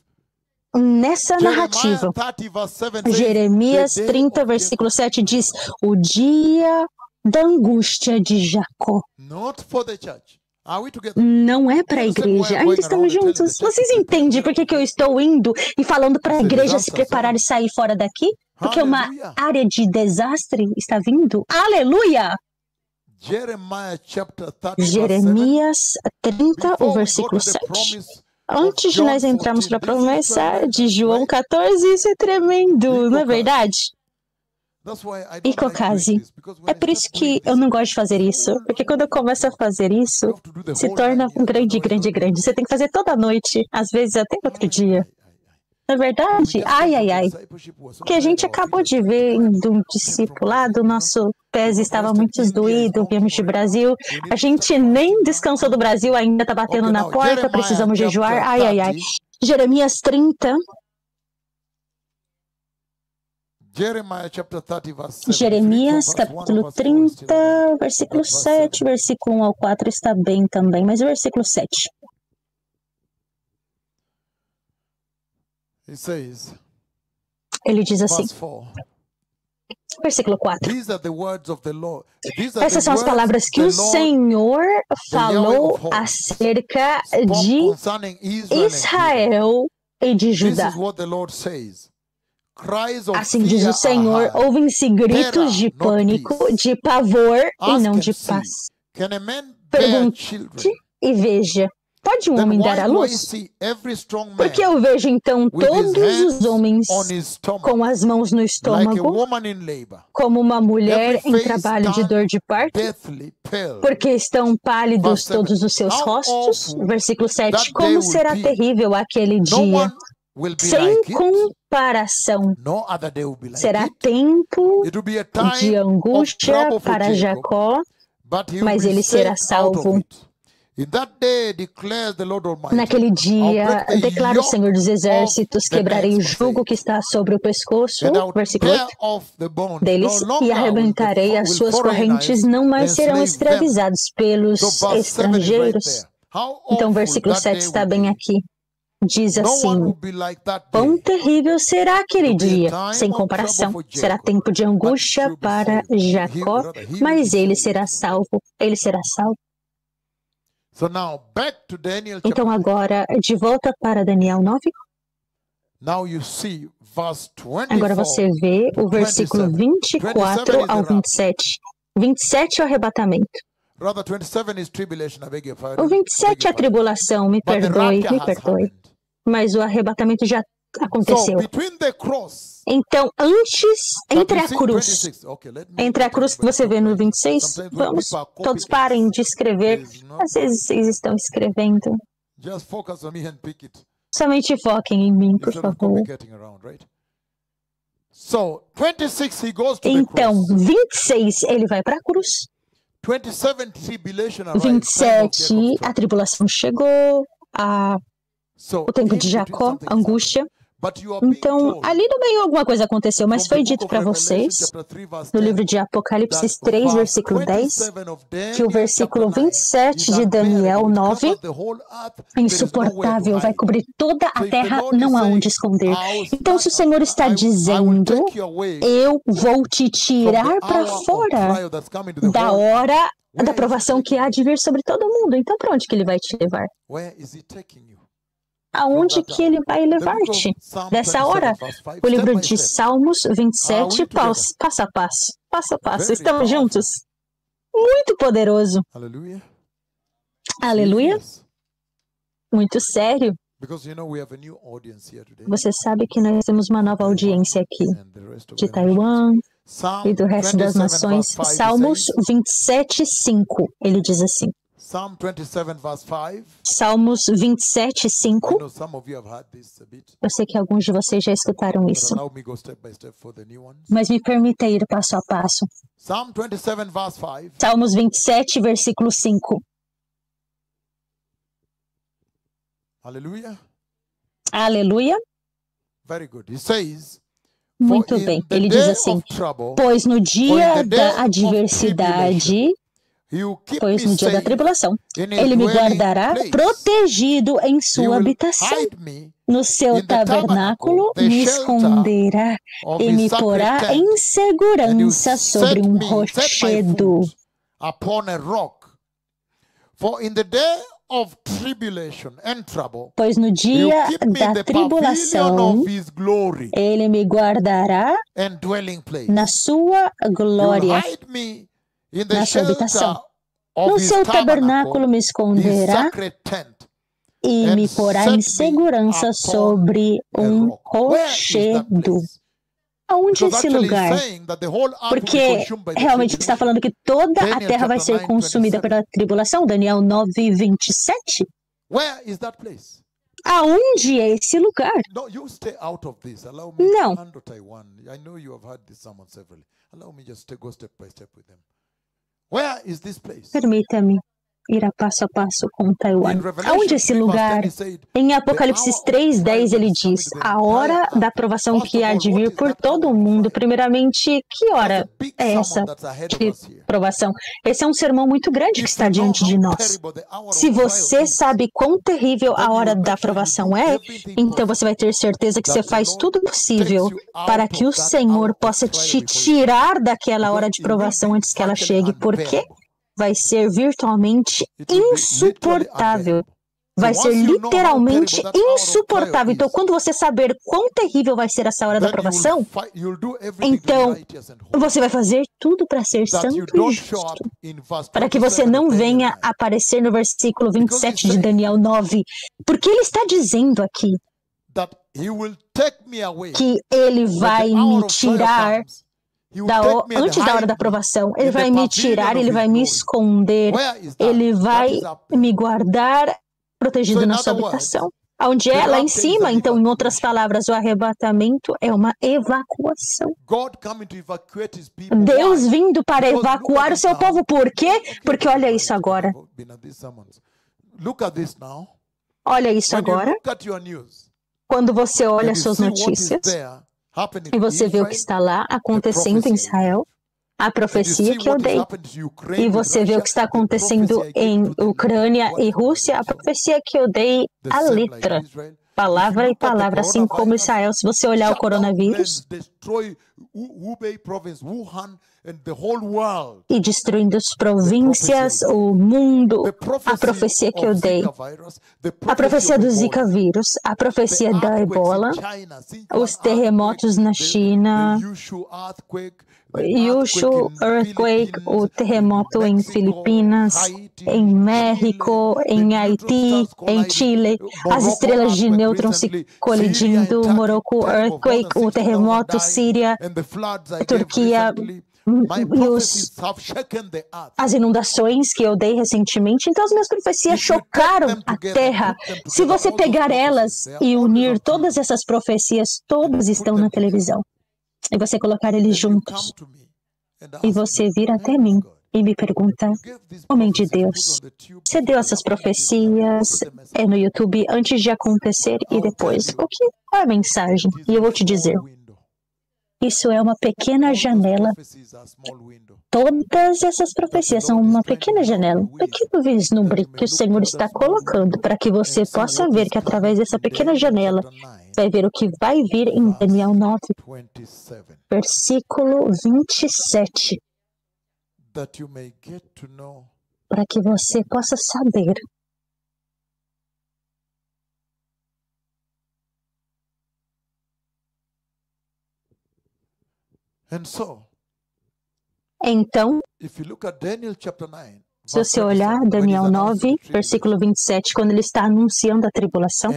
Nessa narrativa, Jeremiah 30 verse 7 says, Jeremias the day 30, of versículo Jacob, 7 diz, o dia da angústia de Jacó. not for the church. Are we together? Não é para a igreja. Ainda estamos juntos. Vocês entendem por que eu estou indo e falando para a igreja se preparar e sair fora daqui? Porque uma Hallelujah. área de desastre está vindo. Aleluia! Jeremiah chapter 30 verse 7. Jeremias 30, o Before we go versículo to the 7. promise Antes de John nós entrarmos 14, para a this is promessa de tremendous, João right? 14, isso é tremendo, não é verdade? That's why I E don't like doing Cocase, this, because when é I por start isso doing que eu this, não gosto de fazer isso, porque quando eu começo a fazer isso, you have to do the se whole torna 9 years, grande, otherwise grande, you're grande. Você tem que fazer toda noite, às vezes até outro dia. Não é We verdade? just Ai, came ai, from ai. discipleship was so Que a gente tired, our acabou feet de were ver tired. de um discipulado, nosso pés estava muito doído, viemos de Brasil. A gente nem descansou do Brasil, ainda está batendo na porta, precisamos jejuar. Ai, ai, ai. Jeremias 30, Jeremiah chapter 30 verse 7. Jeremias If you read from capítulo verse 1 or verse 4, 30, versículo verse 7, 7. versículo 1 ao 4 está bem também, mas o versículo 7. It says, Ele diz assim, verse 4. versículo 4. These are the words of the Lord. These are Essas the são as words palavras que the o Lord Senhor falou of hosts acerca spoke de concerning Israel and Judah. Israel e de This Judá. is what the Lord says. Cries of Assim diz fear o Senhor, are heard. ouvem-se gritos de Terror, not pânico, peace. de pavor e Ask não and de see, paz. can a man bear Pergunte children? e veja, pode um Then homem dar why à do I luz? see every strong man Porque eu vejo então with his todos os hands homens on his stomach, com as mãos no like a estômago, woman in labor, como uma mulher every em face trabalho de dor de parto, deathly pale. porque estão pálidos Verse 7. todos os seus How rostos. awful Versículo 7. that day Como will será be. terrível aquele No dia, one will be sem like it. comparação. No other day will be like Será it. tempo It will be a de time of angústia trouble for para Jacob, Jacó, but he will mas be ele será saved out of salvo. it. In that day declares the Lord Almighty, Naquele I'll dia, break the declara o yoke Senhor dos Exércitos, of the quebrarei o necks, jugo que está sobre o pescoço, and I'll versículo tear 8, off the bones. deles, No e longer arrebentarei as will suas foreign correntes, eyes não mais serão enslave them. escravizados pelos So verse 7 is right estrangeiros. there. How Então, awful versículo that 7 day está will bem be. aqui. Diz No one assim, will be like that quão day. terrível será aquele It'll be a dia, time sem of comparação. trouble for Será Jacob, tempo de but angústia he'll be para saved. Jacó, He will mas be ele saved será from it. salvo. Ele será salvo. So now back to Daniel Então chapter 9. agora, de volta para Daniel 9. Now you see verse 24. Agora você vê o versículo 24 ao 27. 27 é o arrebatamento. Rather 27 is tribulation, I beg your pardon. O 27 é a tribulação, me But the perdoe, rapture me has perdoe. happened. Mas o arrebatamento já So aconteceu. between the cross, Então, antes, that entre you a see in cruz, 26. Okay, let me entre a cruz que você vê no 26, Sometimes when vamos, people are todos copycats, parem de escrever. there is no- Às vezes vocês estão escrevendo. Just focus on me and pick it. Somente foquem em mim, por favor. So, 26, he goes to Então, the cross. 26, ele vai para a cruz. 27, tribulation arrives. 27, a tribulação chegou, o tempo de Jacó, angústia. Então, ali no meio alguma coisa aconteceu, mas foi dito para vocês, no livro de Apocalipse 3, versículo 10, que o versículo 27 de Daniel 9, insuportável, vai cobrir toda a terra, não há onde esconder. Então, se o Senhor está dizendo, eu vou te tirar para fora da hora da provação que há de vir sobre todo mundo, então para onde que ele vai te levar? Aonde que ele vai levar-te? Nessa hora, o livro de Salmos 27, passo a passo. Estamos juntos? Muito poderoso. Aleluia. Muito sério. Você sabe que nós temos uma nova audiência aqui, de Taiwan e do resto das nações. Salmos 27, 5, ele diz assim. Salmos 27, 5. Eu sei que alguns de vocês já escutaram isso. Mas me permita ir passo a passo. Salmos 27, versículo 5. Aleluia. Aleluia. Very good. He says, muito bem. Ele diz assim, pois no dia da adversidade, pois no dia da tribulação, ele me guardará protegido em sua habitação. No seu tabernáculo me esconderá e me porá em segurança sobre um rochedo. Pois no dia da tribulação, ele me guardará na sua glória, na sua habitação. No seu tabernáculo me esconderá e me porá em segurança sobre um rochedo. Aonde é esse lugar? Porque realmente está falando que toda a terra vai ser consumida pela tribulação. Daniel 9, 27. Aonde é esse lugar? Não. Permita-me ir a passo com Taiwan. Aonde é esse lugar? Em Apocalipse 3:10 ele diz, a hora da provação que há de vir por todo o mundo. Primeiramente, que hora é essa de provação? Esse é um sermão muito grande que está diante de nós. Se você sabe quão terrível a hora da provação é, então você vai ter certeza que você faz tudo possível para que o Senhor possa te tirar daquela hora de provação antes que ela chegue. Por quê? Vai ser virtualmente insuportável. Vai ser literalmente insuportável. Então, quando você saber quão terrível vai ser essa hora da provação, então você vai fazer tudo para ser santo e justo. Para que você não venha aparecer no versículo 27 de Daniel 9. Porque ele está dizendo aqui que ele vai me tirar antes da hora da provação, ele vai me tirar, ele vai me esconder, ele vai me guardar protegido na sua habitação. Onde é? Lá em cima. Então, em outras palavras, o arrebatamento é uma evacuação. Deus vindo para evacuar o seu povo. Por quê? Porque olha isso agora. Olha isso agora. Quando você olha suas notícias, e você vê o que está lá acontecendo em Israel, a profecia que eu dei. E você vê o que está acontecendo em Ucrânia e Rússia, a profecia que eu dei à letra. Palavra e palavra, assim como Israel. Se você olhar o coronavírus e destruindo as províncias, o mundo, a profecia que eu dei, a profecia do Zika vírus, a profecia da Ebola, os terremotos na China, Yushu Earthquake, o terremoto em Filipinas, em México, em Haiti, em Chile, as estrelas de nêutrons se colidindo, Morocco Earthquake, o terremoto, Síria, Turquia, as inundações que eu dei recentemente. Então, as minhas profecias chocaram a terra. Se você pegar elas e unir todas essas profecias, todas estão na televisão, e você colocar eles juntos, e você vir até mim e me pergunta: homem de Deus, você deu essas profecias no YouTube antes de acontecer e depois? Qual é a mensagem? E eu vou te dizer: isso é uma pequena janela. Todas essas profecias são uma pequena janela, um pequeno vislumbre que o Senhor está colocando para que você possa ver que através dessa pequena janela vai ver o que vai vir em Daniel 9, versículo 27. Para que você possa saber então, se você olhar Daniel 9, versículo 27, quando ele está anunciando a tribulação,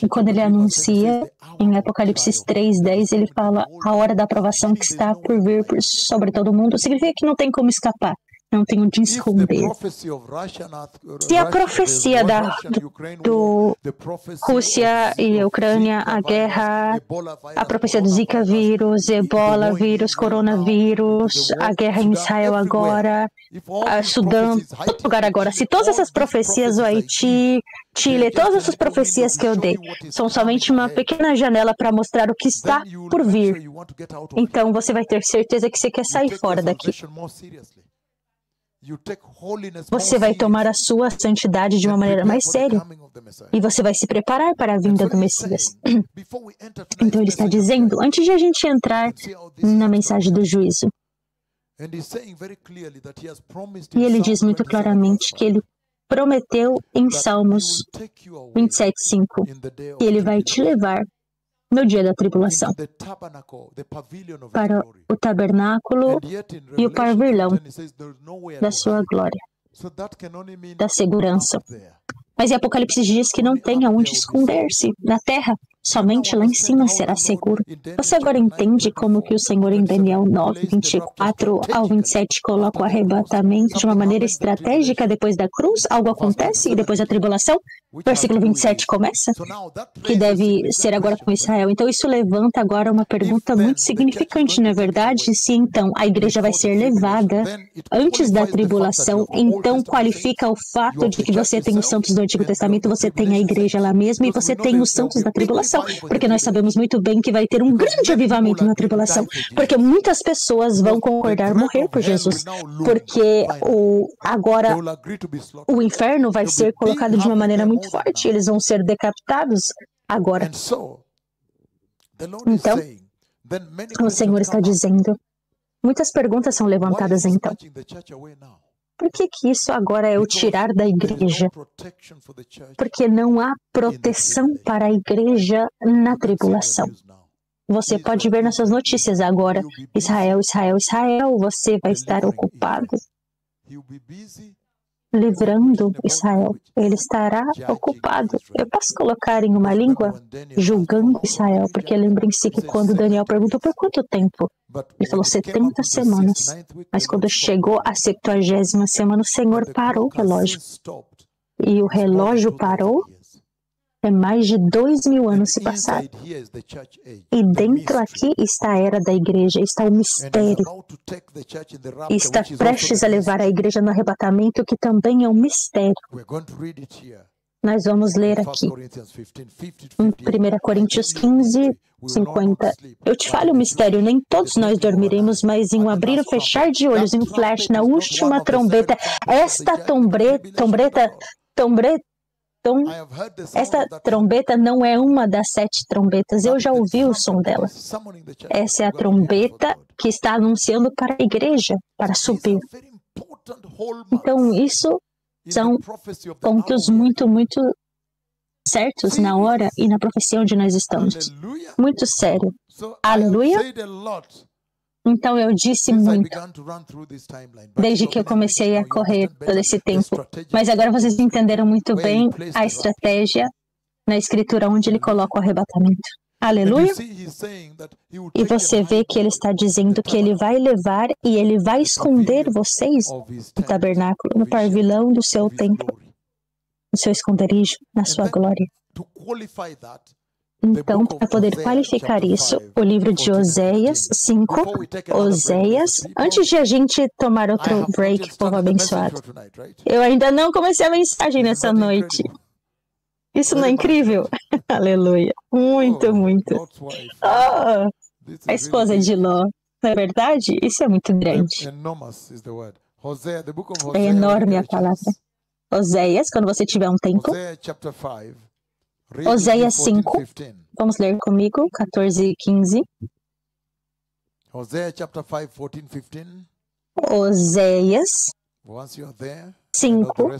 e quando ele anuncia em Apocalipse 3:10, ele fala a hora da aprovação que está por vir sobre todo mundo, significa que não tem como escapar. Não tem onde esconder. Se a profecia do Rússia e Ucrânia, a guerra, a profecia do Zika vírus, Ebola vírus, coronavírus, a guerra em Israel agora, a Sudão, todo lugar agora, se todas essas profecias, o Haiti, Chile, todas essas profecias que eu dei, são somente uma pequena janela para mostrar o que está por vir, então você vai ter certeza que você quer sair fora daqui. Você vai tomar a sua santidade de uma maneira mais séria e você vai se preparar para a vinda do Messias. Então ele está dizendo, antes de a gente entrar na mensagem do juízo, e ele diz muito claramente que ele prometeu em Salmos 27:5 que ele vai te levar no dia da tribulação para o tabernáculo e o pavilhão da sua glória, da segurança. Mas em Apocalipse diz que não tem aonde esconder-se na terra, somente lá em cima será seguro. Você agora entende como que o Senhor em Daniel 9, 24 ao 27 coloca o arrebatamento de uma maneira estratégica depois da cruz? Algo acontece e depois da tribulação? Versículo 27 começa, que deve ser agora com Israel. Então isso levanta agora uma pergunta muito significante, não é verdade? Se então a igreja vai ser levada antes da tribulação, então qualifica o fato de que você tem os santos do Antigo Testamento, você tem a igreja lá mesmo e você tem os santos da tribulação, porque nós sabemos muito bem que vai ter um grande avivamento na tribulação, porque muitas pessoas vão concordar morrer por Jesus, porque agora o inferno vai ser colocado de uma maneira muito forte, eles vão ser decapitados agora. Então, o Senhor está dizendo, muitas perguntas são levantadas então. Por que isso agora é o tirar da igreja? Porque não há proteção para a igreja na tribulação. Você pode ver nas suas notícias agora, Israel, Israel, Israel, você vai estar ocupado livrando Israel. Ele estará ocupado. Eu posso colocar em uma língua julgando Israel, porque lembrem-se que quando Daniel perguntou por quanto tempo, ele falou 70 semanas. Mas quando chegou a 70ª semana, o Senhor parou o relógio. E o relógio parou. Mais de 2000 anos se passaram. E dentro aqui está a era da igreja, está o mistério. E está prestes a levar a igreja no arrebatamento, que também é um mistério. Nós vamos ler aqui, em 1 Coríntios 15, 50. Eu te falo o mistério, nem todos nós dormiremos, mas em um abrir e fechar de olhos, em um flash, na última trombeta, esta esta trombeta não é uma das 7 trombetas. Eu já ouvi o som dela. Essa é a trombeta que está anunciando para a igreja, para subir. Então, isso são pontos muito, muito certos na hora e na profecia onde nós estamos. Muito sério. Aleluia. Então eu disse muito, desde que eu comecei a correr todo esse tempo. Mas agora vocês entenderam muito bem a estratégia na Escritura onde ele coloca o arrebatamento. Aleluia. E você vê que ele está dizendo que ele vai levar e ele vai esconder vocês no tabernáculo, no pavilhão do seu templo, no seu esconderijo, na sua glória. Então, para poder qualificar isso, o livro de Oséias 5, Oséias, antes de a gente tomar outro break, povo abençoado, eu ainda não comecei a mensagem nessa noite. Isso não é incrível? Aleluia. Muito, muito. Oh, a esposa de Ló. Não é verdade? Isso é muito grande. É enorme a palavra. Oséias, quando você tiver um tempo. Oséias 5. Vamos ler comigo, 14 e 15. Hosea chapter 5, 14, 15. Oséias 5,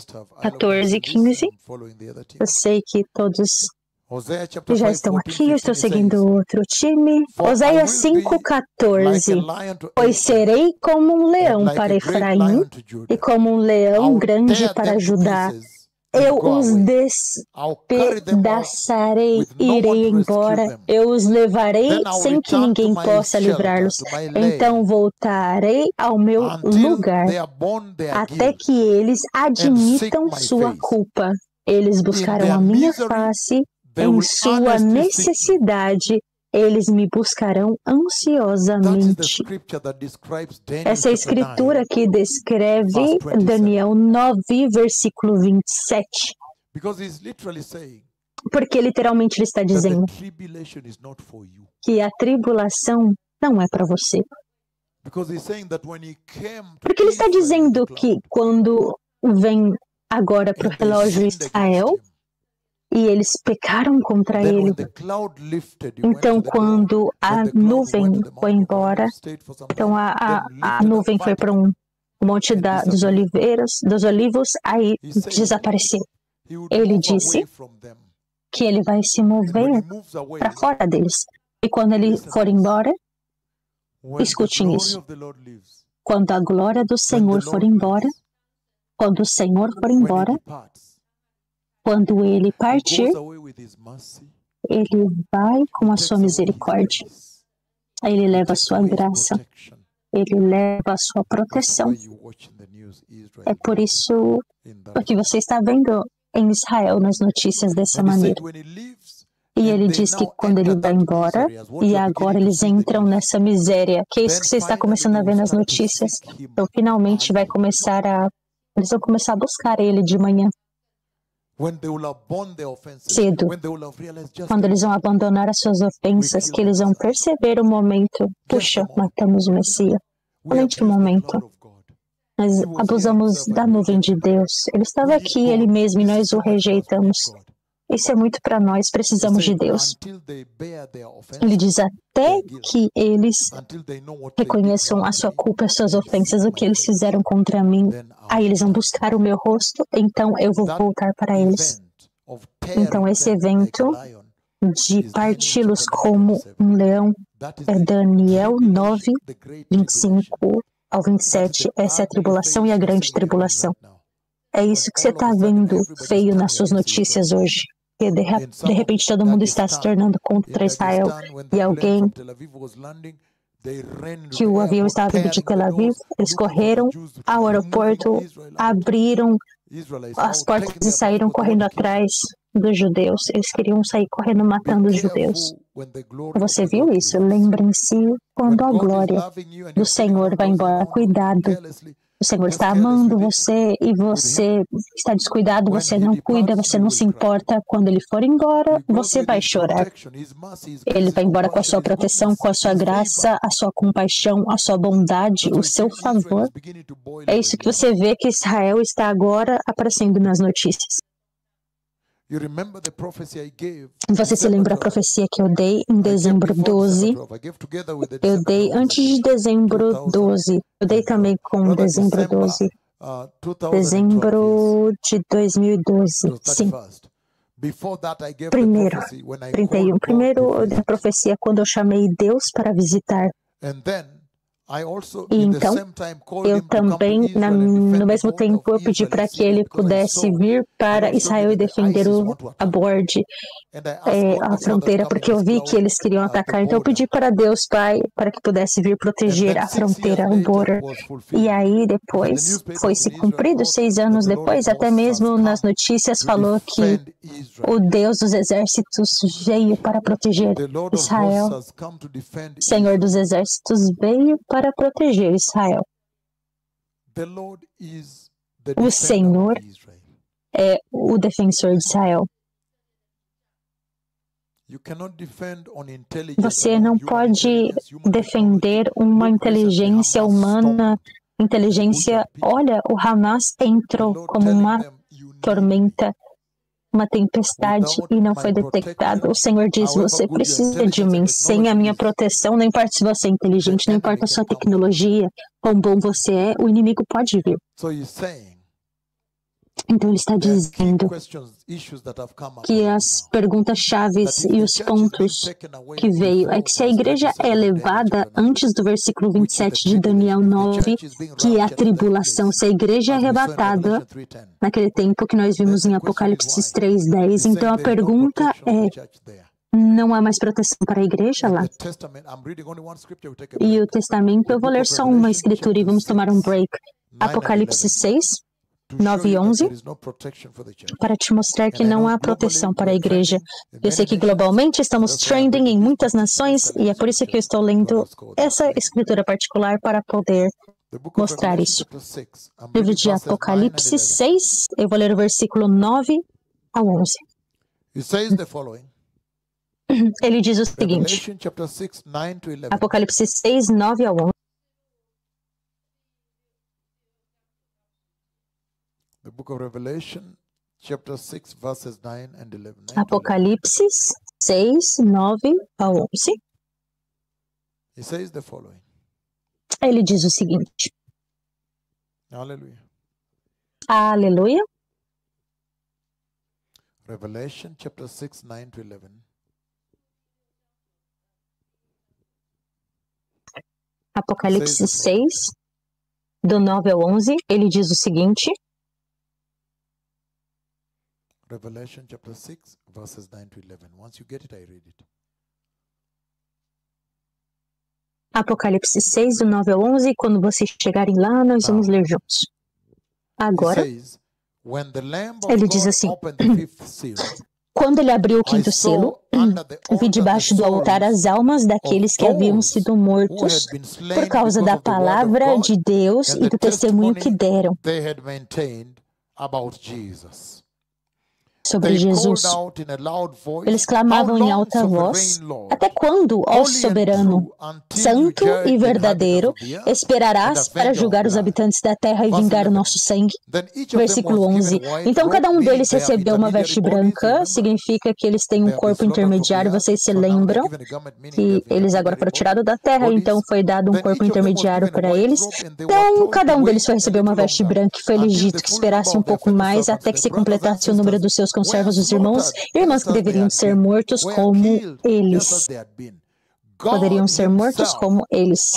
14 e 15. Eu sei que todos já estão aqui, eu estou seguindo outro time. Oséias 5, 14. Pois serei como um leão para Efraim e como um leão grande para Judá. Eu os despedaçarei, irei embora, eu os levarei sem que ninguém possa livrá-los. Então voltarei ao meu lugar, até que eles admitam sua culpa. Eles buscarão a minha face em sua necessidade. Eles me buscarão ansiosamente. Essa é a escritura que descreve Daniel 9, versículo 27. Porque literalmente ele está dizendo que a tribulação não é para você. Porque ele está dizendo que quando vem agora para o relógio Israel, e eles pecaram contra ele. Então, quando a nuvem foi embora, então a nuvem foi para um monte dos olivos, aí desapareceu. Ele disse que ele vai se mover para fora deles. E quando ele for embora, escutem isso. Quando a glória do Senhor for embora, quando o Senhor for embora, quando ele partir, ele vai com a sua misericórdia. Ele leva a sua graça. Ele leva a sua proteção. É por isso que você está vendo em Israel nas notícias dessa maneira. E ele diz que quando ele vai embora, e agora eles entram nessa miséria, que é isso que você está começando a ver nas notícias. Então, finalmente eles vão começar a buscar ele de manhã. Cedo, quando eles vão abandonar as suas ofensas, que eles vão perceber o momento, puxa, matamos o Messias. Somente o momento. Nós abusamos da nuvem de Deus. Ele estava aqui, ele mesmo, e nós o rejeitamos. Isso é muito para nós, precisamos de Deus. Ele diz até que eles reconheçam a sua culpa, as suas ofensas, o que eles fizeram contra mim. Aí eles vão buscar o meu rosto, então eu vou voltar para eles. Então esse evento de parti-los como um leão é Daniel 9, 25 ao 27. Essa é a tribulação e a grande tribulação. É isso que você está vendo feio nas suas notícias hoje. Que de repente todo mundo está se tornando contra Israel. E alguém que o avião estava vindo de Tel Aviv, eles correram ao aeroporto, abriram as portas e saíram correndo atrás dos judeus. Eles queriam sair correndo matando os judeus. Você viu isso? Lembrem-se quando a glória do Senhor vai embora. Cuidado. O Senhor está amando você e você está descuidado, você não cuida, você não se importa. Quando Ele for embora, você vai chorar. Ele vai embora com a sua proteção, com a sua graça, a sua compaixão, a sua bondade, o seu favor. É isso que você vê que Israel está agora aparecendo nas notícias. Você se lembra a profecia que eu dei em dezembro 12? Eu dei antes de dezembro 12. Eu dei também com dezembro 12. Dezembro de 2012. Sim. Primeiro, 31. Primeiro, eu dei a profecia quando eu chamei Deus para visitar. E então, eu também, no mesmo tempo, eu pedi para que ele pudesse vir para Israel e defender a fronteira, porque eu vi que eles queriam atacar. Então, eu pedi para Deus, Pai, para que pudesse vir proteger a fronteira, o border. E aí, depois, foi se cumprido 6 anos depois, até mesmo nas notícias falou que o Deus dos exércitos veio para proteger Israel. O Senhor dos exércitos veio para proteger Israel. O Senhor é o defensor de Israel. Você não pode defender uma inteligência humana. Olha, o Hamas entrou como uma tormenta, uma tempestade e não foi detectado. O Senhor diz, você precisa de mim. Sem a minha proteção, não importa se você é inteligente, não importa a sua tecnologia, quão bom você é, o inimigo pode vir. Então ele está dizendo que as perguntas chaves e os pontos que veio é que se a igreja é levada antes do versículo 27 de Daniel 9, que é a tribulação, se a igreja é arrebatada naquele tempo que nós vimos em Apocalipse 3:10, então a pergunta é, não há mais proteção para a igreja lá? E o Testamento, eu vou ler só uma escritura e vamos tomar um break. Apocalipse 6, 9 e 11, para te mostrar que não há proteção para a igreja. Eu sei que globalmente estamos trending em muitas nações e é por isso que eu estou lendo essa escritura particular para poder mostrar isso. Livro de Apocalipse 6, eu vou ler o versículo 9 ao 11. Ele diz o seguinte, Apocalipse 6, 9 ao 11. The book of Revelation, chapter 6, verses 9 and 11. Apocalipse 6, 9 a 11. He says the following. Ele diz o seguinte. Hallelujah. Aleluia. Revelation, chapter 6, 9 to 11. Apocalipse 6, do 9 ao 11, ele diz o seguinte. Revelation chapter 6, verses 9 to 11. Once you get it, I read it. Apocalipse 6, do 9 ao 11, e quando vocês chegarem lá, nós vamos ler juntos. Agora, ele diz assim, quando ele abriu o quinto selo, vi debaixo do altar as almas daqueles que haviam sido mortos por causa da palavra de Deus e do testemunho que deram sobre Jesus. Eles clamavam em alta voz, até quando, ó soberano, santo e verdadeiro, esperarás para julgar os habitantes da terra e vingar o nosso sangue? Versículo 11. Então cada um deles recebeu uma veste branca, significa que eles têm um corpo intermediário, vocês se lembram que eles agora foram tirados da terra, então foi dado um corpo intermediário para eles. Então cada um deles foi receber uma veste branca e foi legítimo que esperasse um pouco mais até que se completasse o número dos seus conservas, os irmãos e irmãs que deveriam ser mortos como eles. Poderiam ser mortos como eles.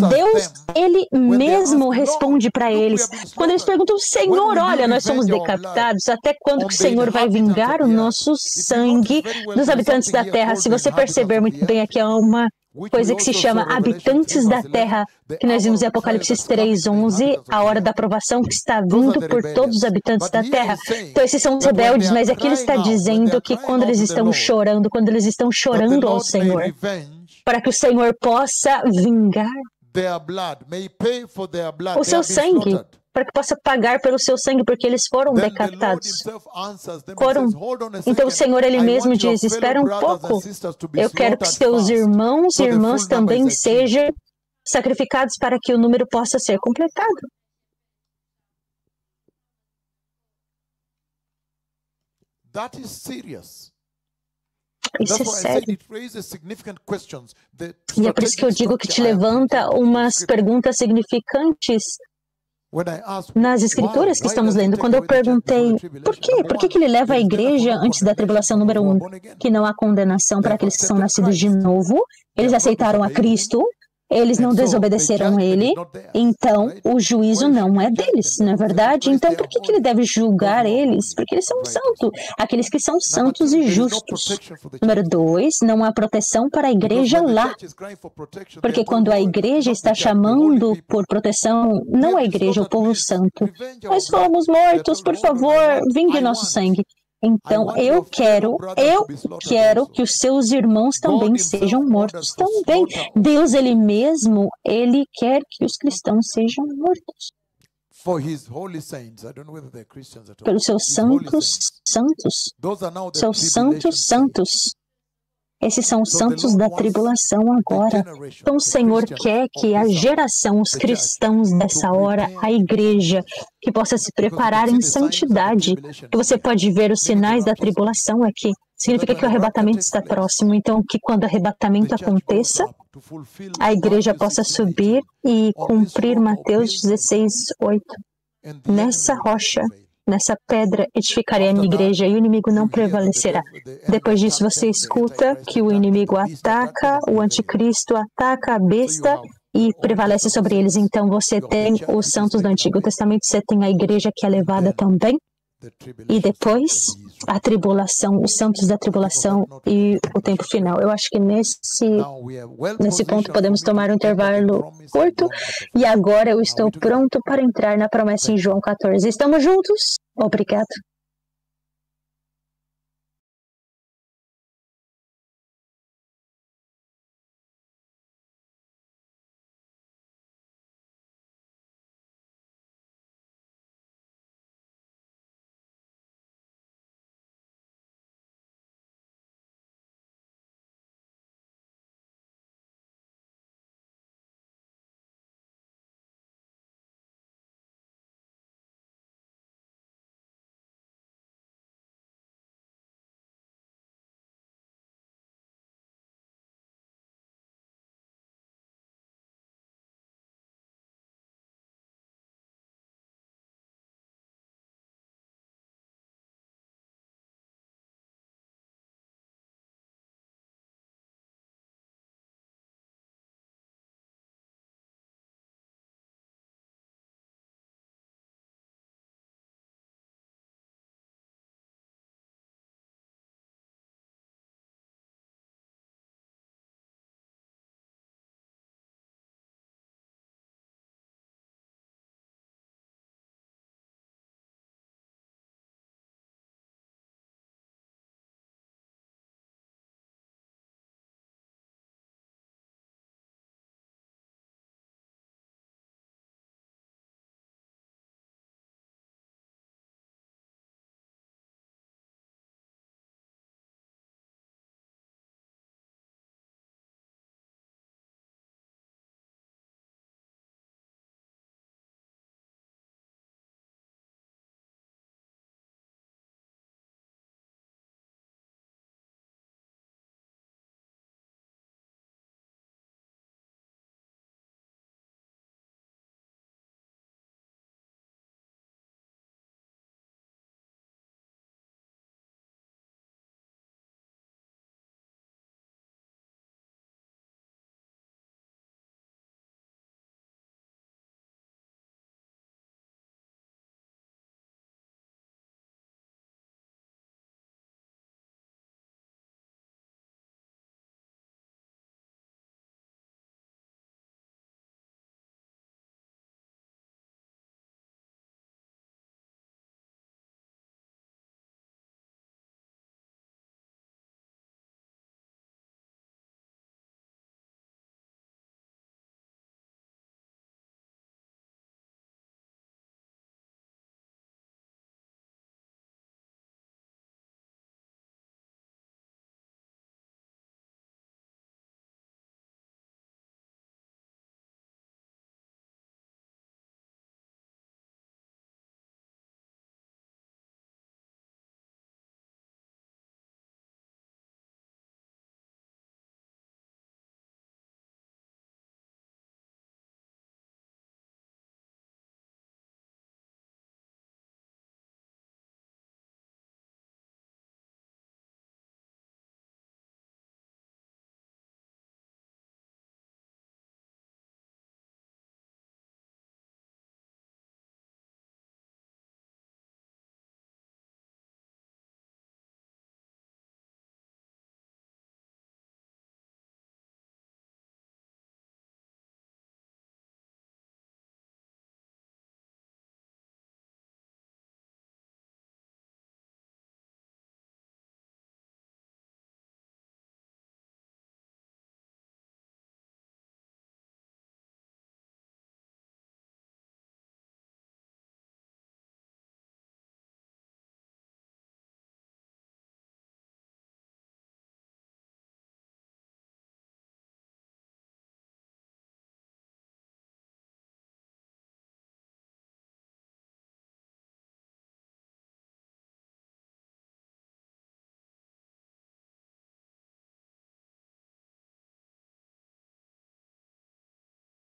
Deus, Ele mesmo responde para eles. Quando eles perguntam, Senhor, olha, nós somos decapitados, até quando que o Senhor vai vingar o nosso sangue dos habitantes da terra? Se você perceber muito bem, aqui é uma coisa que se chama habitantes da terra, que nós vimos em Apocalipse 3:11, a hora da aprovação que está vindo por todos os habitantes da terra. Então esses são os rebeldes, mas aqui ele está dizendo que quando eles estão chorando ao Senhor, para que o Senhor possa vingar o seu sangue, para que possa pagar pelo seu sangue, porque eles foram decapitados. Então o Senhor, Ele mesmo diz, espera um pouco, eu quero que seus irmãos e irmãs também sejam sacrificados para que o número possa ser completado. Isso é sério. E é por isso que eu digo que te levanta umas perguntas significantes nas escrituras que estamos lendo. Quando eu perguntei, por quê? Por que ele leva a igreja antes da tribulação número 1? Que não há condenação para aqueles que são nascidos de novo. Eles aceitaram a Cristo. Eles não desobedeceram ele, então o juízo não é deles, não é verdade? Então por que ele deve julgar eles? Porque eles são santos, aqueles que são santos e justos. Número 2, não há proteção para a igreja lá. Porque quando a igreja está chamando por proteção, não a igreja, o povo santo. Nós fomos mortos, por favor, vingue nosso sangue. Então, eu quero que os seus irmãos também sejam mortos também. Deus, Ele mesmo, Ele quer que os cristãos sejam mortos. Pelos seus santos. Seus santos. Esses são os santos da tribulação agora. Então o Senhor quer que a geração, os cristãos dessa hora, a igreja, que possa se preparar em santidade. Que você pode ver os sinais da tribulação aqui. Significa que o arrebatamento está próximo. Então, que quando o arrebatamento aconteça, a igreja possa subir e cumprir Mateus 16:8. Nessa rocha, nessa pedra edificarei a minha igreja e o inimigo não prevalecerá. Depois disso você escuta que o inimigo ataca, o anticristo ataca a besta e prevalece sobre eles. Então você tem os santos do Antigo Testamento, você tem a igreja que é levada também. E depois, a tribulação, os santos da tribulação e o tempo final. Eu acho que nesse ponto podemos tomar um intervalo curto. E agora eu estou pronto para entrar na promessa em João 14. Estamos juntos? Obrigado.